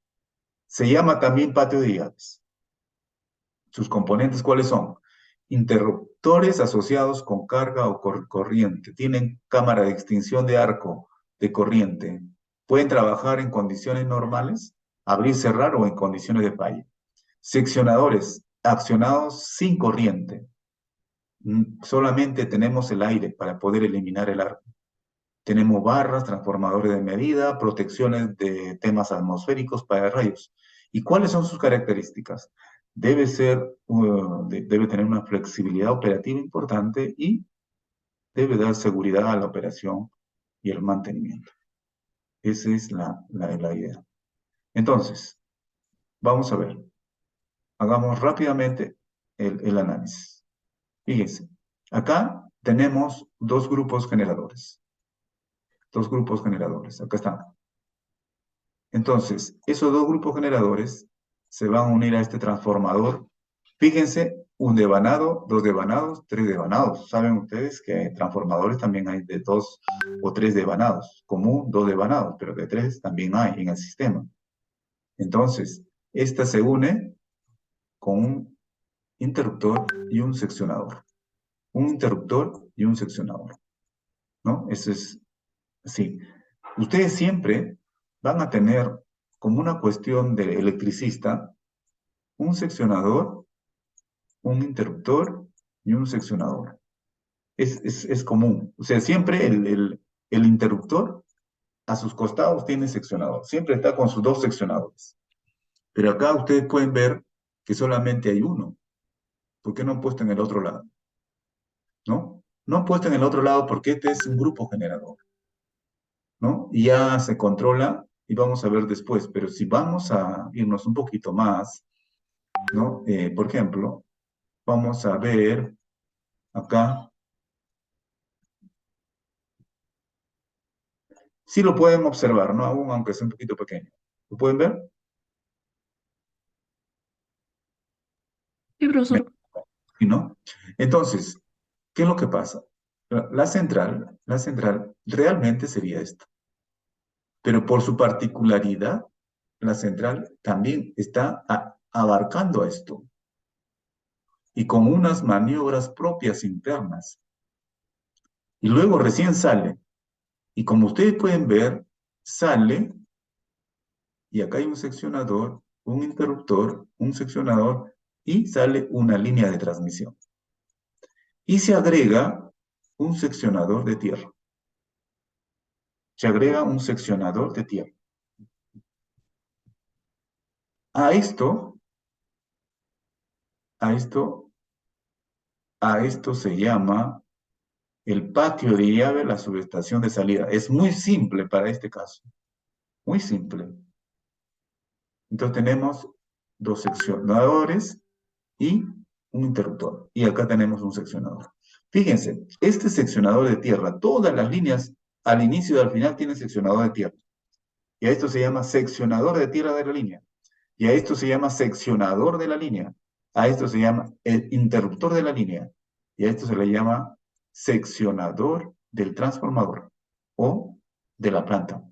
se llama también patio de llaves. Sus componentes, ¿cuáles son? Interruptores asociados con carga o corriente. Tienen cámara de extinción de arco de corriente. Pueden trabajar en condiciones normales, abrir, cerrar o en condiciones de falla. Seccionadores accionados sin corriente. Solamente tenemos el aire para poder eliminar el arco. Tenemos barras, transformadores de medida, protecciones de temas atmosféricos para rayos. ¿Y cuáles son sus características? Debe tener una flexibilidad operativa importante y debe dar seguridad a la operación y el mantenimiento. Esa es la idea. Entonces, vamos a ver. Hagamos rápidamente el análisis. Fíjense, acá tenemos dos grupos generadores. Dos grupos generadores, acá están. Entonces, esos dos grupos generadores se van a unir a este transformador. Fíjense, un devanado, dos devanados, tres devanados. Saben ustedes que transformadores también hay de dos o tres devanados. Común, dos devanados, pero de tres también hay en el sistema. Entonces, esta se une con un interruptor y un seccionador. un interruptor y un seccionador, ¿no? Eso es así. Ustedes siempre van a tener como una cuestión de electricista un seccionador, un interruptor y un seccionador. Es común. O sea, siempre el interruptor a sus costados tiene seccionador. Siempre está con sus dos seccionadores. Pero acá ustedes pueden ver que solamente hay uno. ¿Por qué no han puesto en el otro lado? ¿No? No han puesto en el otro lado porque este es un grupo generador, ¿no? Y ya se controla y vamos a ver después. Pero si vamos a irnos un poquito más, ¿no? Por ejemplo, vamos a ver acá. Sí lo pueden observar, ¿no? Aún aunque sea un poquito pequeño. ¿Lo pueden ver? Sí, profesor. ¿Sí, no? Entonces, ¿qué es lo que pasa? La central realmente sería esta. Pero por su particularidad, la central también está abarcando esto. Y con unas maniobras propias internas. Y luego recién sale. Y como ustedes pueden ver, sale, y acá hay un seccionador, un interruptor, un seccionador, y sale una línea de transmisión. Y se agrega un seccionador de tierra. Se agrega un seccionador de tierra. A esto, a esto, a esto se llama el patio de llave, la subestación de salida. Es muy simple para este caso. Muy simple. Entonces tenemos dos seccionadores y un interruptor. Y acá tenemos un seccionador. Fíjense, este seccionador de tierra, todas las líneas al inicio y al final tienen seccionador de tierra. Y a esto se llama seccionador de tierra de la línea. Y a esto se llama seccionador de la línea. A esto se llama el interruptor de la línea. Y a esto se le llama seccionador del transformador o de la planta,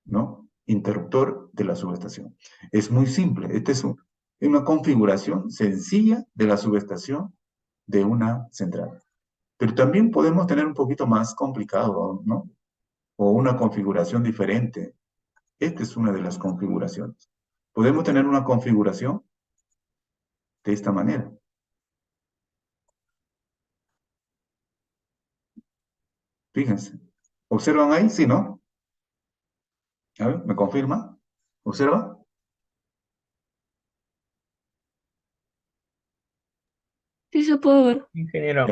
¿no? Interruptor de la subestación. Es muy simple. Esta es una configuración sencilla de la subestación de una central. Pero también podemos tener un poquito más complicado, ¿no? O una configuración diferente. Esta es una de las configuraciones. Podemos tener una configuración de esta manera. Fíjense. ¿Observan ahí? Sí, ¿no? A ver, ¿me confirma? ¿Observa? Sí se puede ver. Ingeniero.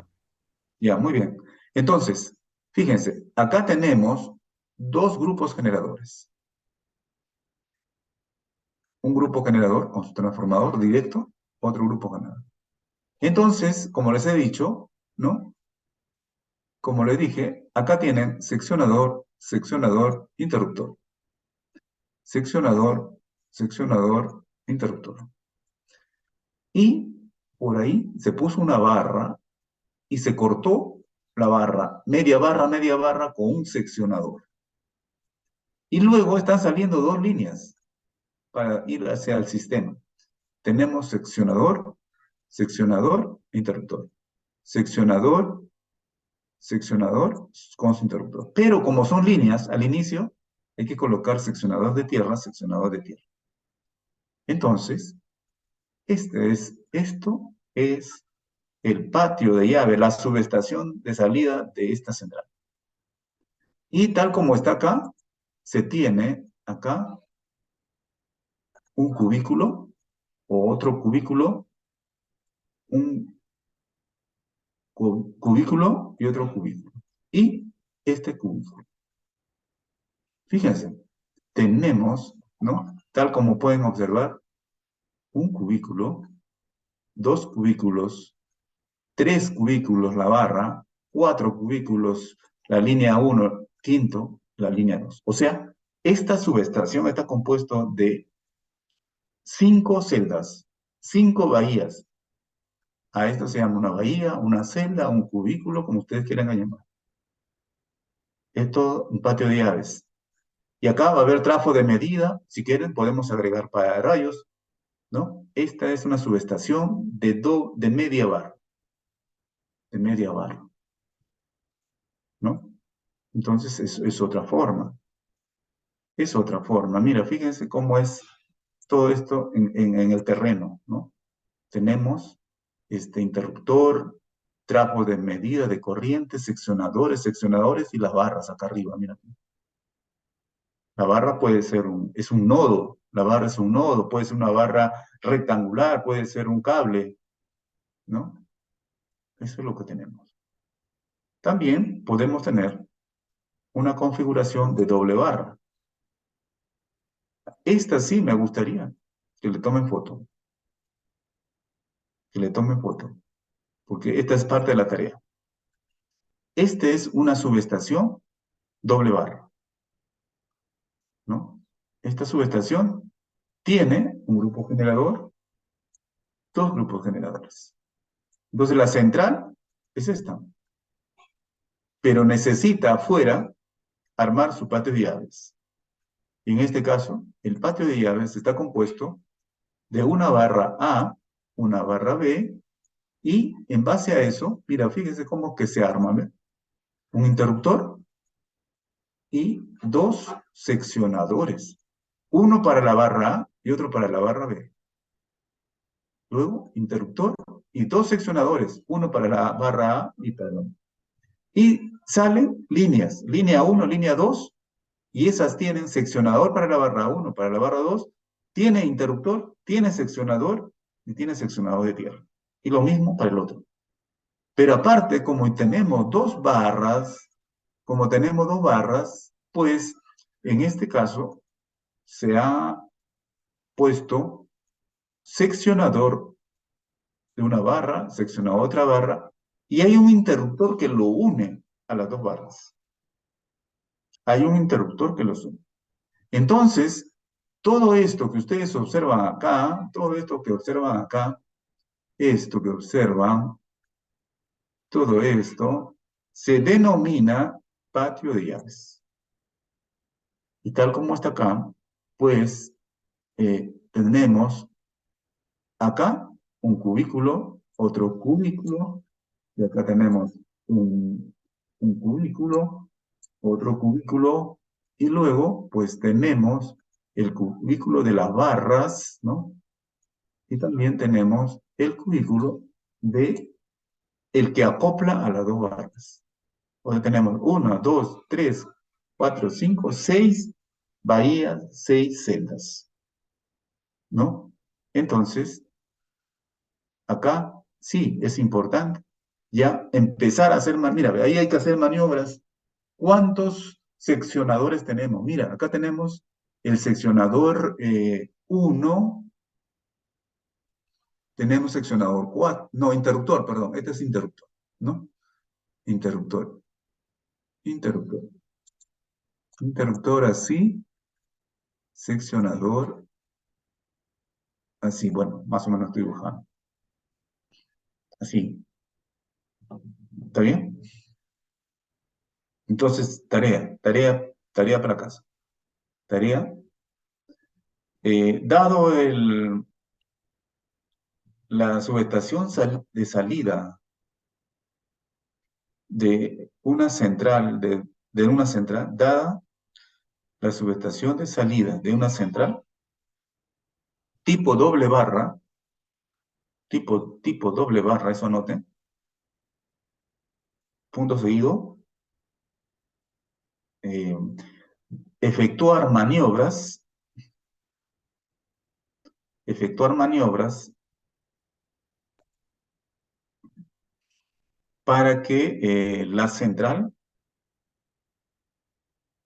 Ya, muy bien. Entonces, fíjense, acá tenemos dos grupos generadores. Un grupo generador con su transformador directo, otro grupo generador. Entonces, como les he dicho, ¿no? Como les dije, acá tienen seccionador, seccionador, interruptor. Seccionador, seccionador, interruptor. Y por ahí se puso una barra y se cortó la barra, media barra con un seccionador. Y luego están saliendo dos líneas para ir hacia el sistema. Tenemos seccionador, seccionador, interruptor. Seccionador, seccionador con su interruptor. Pero como son líneas, al inicio hay que colocar seccionador de tierra, seccionador de tierra. Entonces, esto es el patio de llave, la subestación de salida de esta central. Y tal como está acá, se tiene acá un cubículo o otro cubículo, un cubículo y otro cubículo. Y este cubículo. Fíjense, tenemos, ¿no? Tal como pueden observar, un cubículo, dos cubículos, tres cubículos la barra, cuatro cubículos la línea 1, quinto, la línea 2. O sea, esta subestación está compuesto de 5 celdas, 5 bahías. A esto se llama una bahía, una celda, un cubículo, como ustedes quieran llamar. Esto un patio de llaves. Y acá va a haber trafo de medida. Si quieren, podemos agregar pararrayos, ¿no? Esta es una subestación de media barra. de media barra, ¿no? Entonces es otra forma. Es otra forma. Mira, fíjense cómo es todo esto en el terreno, ¿no? Tenemos este interruptor, trapo de medida de corriente, seccionadores y las barras acá arriba, mira. La barra puede ser es un nodo, la barra es un nodo, puede ser una barra rectangular, puede ser un cable, ¿no? Eso es lo que tenemos. También podemos tener una configuración de doble barra. Esta sí me gustaría que le tomen foto. Que le tomen foto. Porque esta es parte de la tarea. Esta es una subestación doble barra, ¿no? Esta subestación tiene un grupo generador, dos grupos generadores. Entonces la central es esta. Pero necesita afuera armar su patio de llaves. Y en este caso, el patio de llaves está compuesto de una barra A, una barra B, y en base a eso, mira, fíjense cómo que se arma, ¿ve? Un interruptor y dos seccionadores. Uno para la barra A y otro para la barra B. Luego, interruptor y dos seccionadores. Uno para la barra A y para la B. Y salen líneas. Línea 1, línea 2. Y esas tienen seccionador para la barra 1, para la barra 2. Tiene interruptor, tiene seccionador y tiene seccionador de tierra. Y lo mismo para el otro. Pero aparte, como tenemos dos barras, pues en este caso se ha puesto seccionador de una barra, seccionador de otra barra, y hay un interruptor que lo une a las dos barras. Hay un interruptor que los une. Entonces, todo esto que ustedes observan acá, todo esto que observan acá, esto que observan, todo esto, se denomina patio de llaves. Y tal como está acá, pues tenemos acá un cubículo, otro cubículo, y acá tenemos un cubículo, otro cubículo, y luego pues tenemos el cubículo de las barras, ¿no? Y también tenemos el cubículo de el que acopla a las dos barras. O sea, tenemos 1, 2, 3, 4, 5, 6 bahías, 6 celdas, ¿no? Entonces, acá sí es importante ya empezar a hacer, mira, ahí hay que hacer maniobras. ¿Cuántos seccionadores tenemos? Mira, acá tenemos el seccionador 1, tenemos seccionador 4, no, interruptor, perdón, este es interruptor, ¿no? Interruptor, interruptor, interruptor así, seccionador así, bueno, más o menos estoy dibujando. Así. ¿Está bien? Entonces, tarea para casa. Tarea. Dado la subestación de salida de una central, de una central, dada la subestación de salida de una central, tipo doble barra, tipo doble barra, eso anoten, punto seguido, efectuar maniobras para que la central,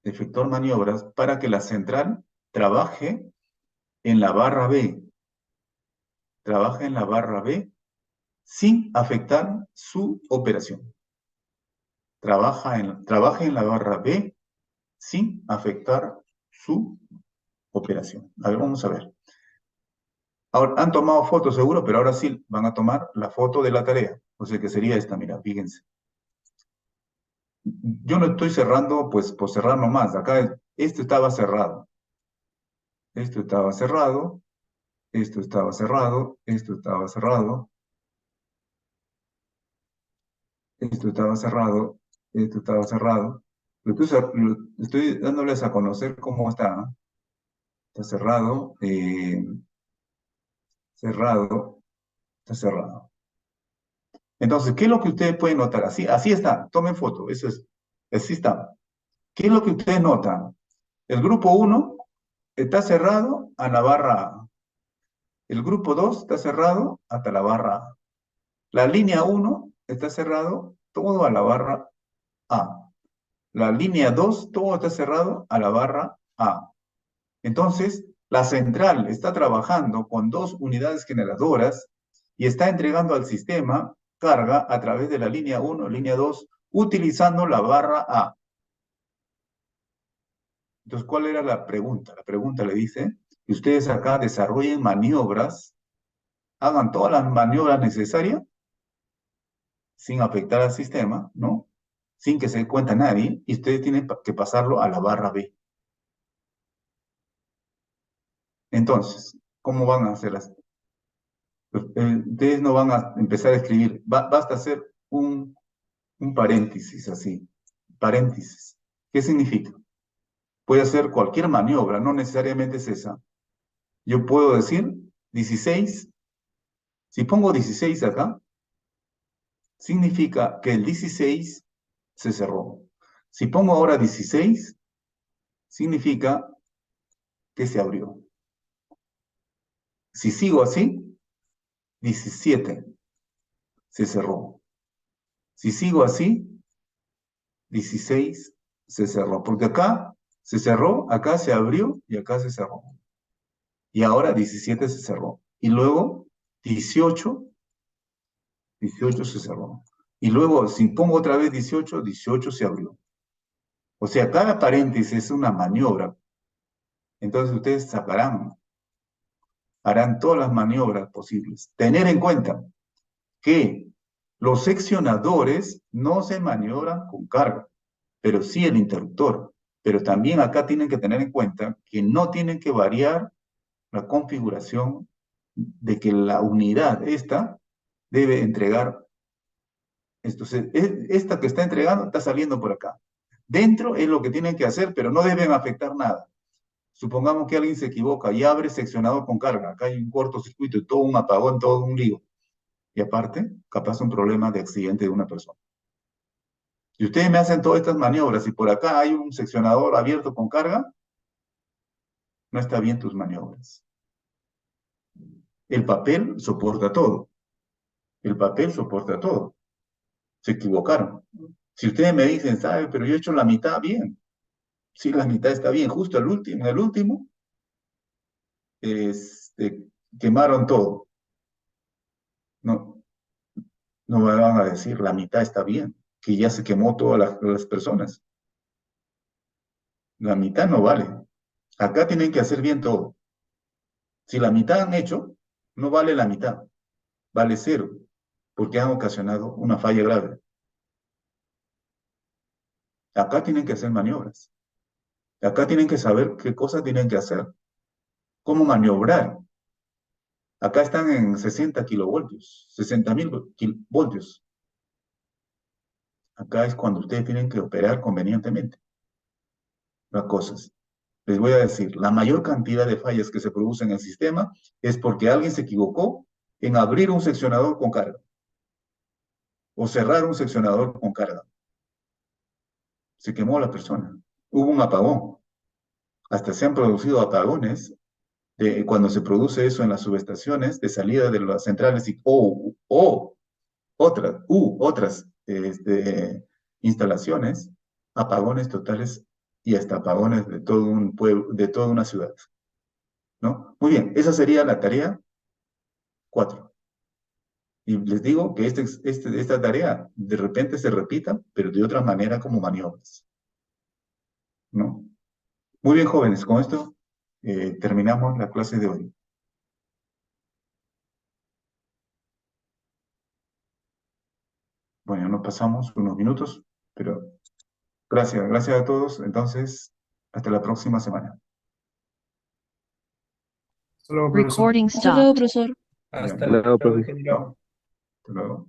efectuar maniobras para que la central trabaje en la barra B, trabaje en la barra B sin afectar su operación. Trabaje en la barra B sin afectar su operación. A ver, vamos a ver. Ahora, han tomado fotos seguro, pero ahora sí van a tomar la foto de la tarea. O sea que sería esta, mira, fíjense. Yo no estoy cerrando, pues, por cerrar nomás. Acá esto estaba cerrado. Esto estaba cerrado. Esto estaba cerrado. Esto estaba cerrado. esto estaba cerrado, esto estaba cerrado. Estoy dándoles a conocer cómo está. ¿No? Está cerrado, cerrado, está cerrado. Entonces, ¿qué es lo que ustedes pueden notar? Así está, tomen foto, eso es, así está. ¿Qué es lo que ustedes notan? El grupo 1 está cerrado a la barra A. El grupo 2 está cerrado hasta la barra A. La línea 1 está cerrado todo a la barra A. La línea 2, todo está cerrado a la barra A. Entonces, la central está trabajando con 2 unidades generadoras y está entregando al sistema carga a través de la línea 1, línea 2, utilizando la barra A. Entonces, ¿cuál era la pregunta? La pregunta le dice que ustedes acá desarrollen maniobras, hagan todas las maniobras necesarias sin afectar al sistema, ¿no? Sin que se dé cuenta nadie, y ustedes tienen que pasarlo a la barra B. Entonces, ¿cómo van a hacerlas? Ustedes no van a empezar a escribir, basta hacer un paréntesis así, paréntesis. ¿Qué significa? Puede hacer cualquier maniobra, no necesariamente es esa. Yo puedo decir 16, si pongo 16 acá, significa que el 16 se cerró. Si pongo ahora 16, significa que se abrió. Si sigo así, 17 se cerró. Si sigo así, 16 se cerró. Porque acá se cerró, acá se abrió y acá se cerró. Y ahora 17 se cerró. Y luego 18 se cerró. Y luego, si pongo otra vez 18 se abrió. O sea, cada paréntesis es una maniobra. Entonces ustedes harán todas las maniobras posibles. Tener en cuenta que los seccionadores no se maniobran con carga, pero sí el interruptor. Pero también acá tienen que tener en cuenta que no tienen que variar la configuración de que la unidad esta debe entregar. Entonces, esta que está entregando está saliendo por acá. Dentro es lo que tienen que hacer, pero no deben afectar nada. Supongamos que alguien se equivoca y abre seccionador con carga. Acá hay un cortocircuito y todo un apagón, todo un lío. Y aparte, capaz un problema de accidente de una persona. Si ustedes me hacen todas estas maniobras y por acá hay un seccionador abierto con carga, no está bien tus maniobras. El papel soporta todo. El papel soporta todo. Se equivocaron. Si ustedes me dicen, ¿sabe? Pero yo he hecho la mitad bien. Sí, la mitad está bien. Justo en el último, quemaron todo. No, no me van a decir, la mitad está bien, que ya se quemó todas las personas. La mitad no vale. Acá tienen que hacer bien todo. Si la mitad han hecho, no vale la mitad. Vale 0, porque han ocasionado una falla grave. Acá tienen que hacer maniobras. Acá tienen que saber qué cosas tienen que hacer. Cómo maniobrar. Acá están en 60 kilovoltios, 60.000 voltios. Acá es cuando ustedes tienen que operar convenientemente las cosas. Les voy a decir, la mayor cantidad de fallas que se producen en el sistema es porque alguien se equivocó en abrir un seccionador con carga o cerrar un seccionador con carga. Se quemó la persona. Hubo un apagón. Hasta se han producido apagones cuando se produce eso en las subestaciones de salida de las centrales o otras instalaciones, apagones totales y hasta apagones de todo un pueblo, de toda una ciudad. ¿No? Muy bien, esa sería la tarea 4. Y les digo que esta tarea de repente se repita, pero de otra manera como maniobras. ¿No? Muy bien, jóvenes, con esto terminamos la clase de hoy. Bueno, nos pasamos unos minutos, pero gracias a todos. Entonces, hasta la próxima semana. Hasta luego, profesor. Recording Hasta luego, stopped. profesor. Hasta Ya, luego, Chao, profe. ingeniero. chao. Hasta luego.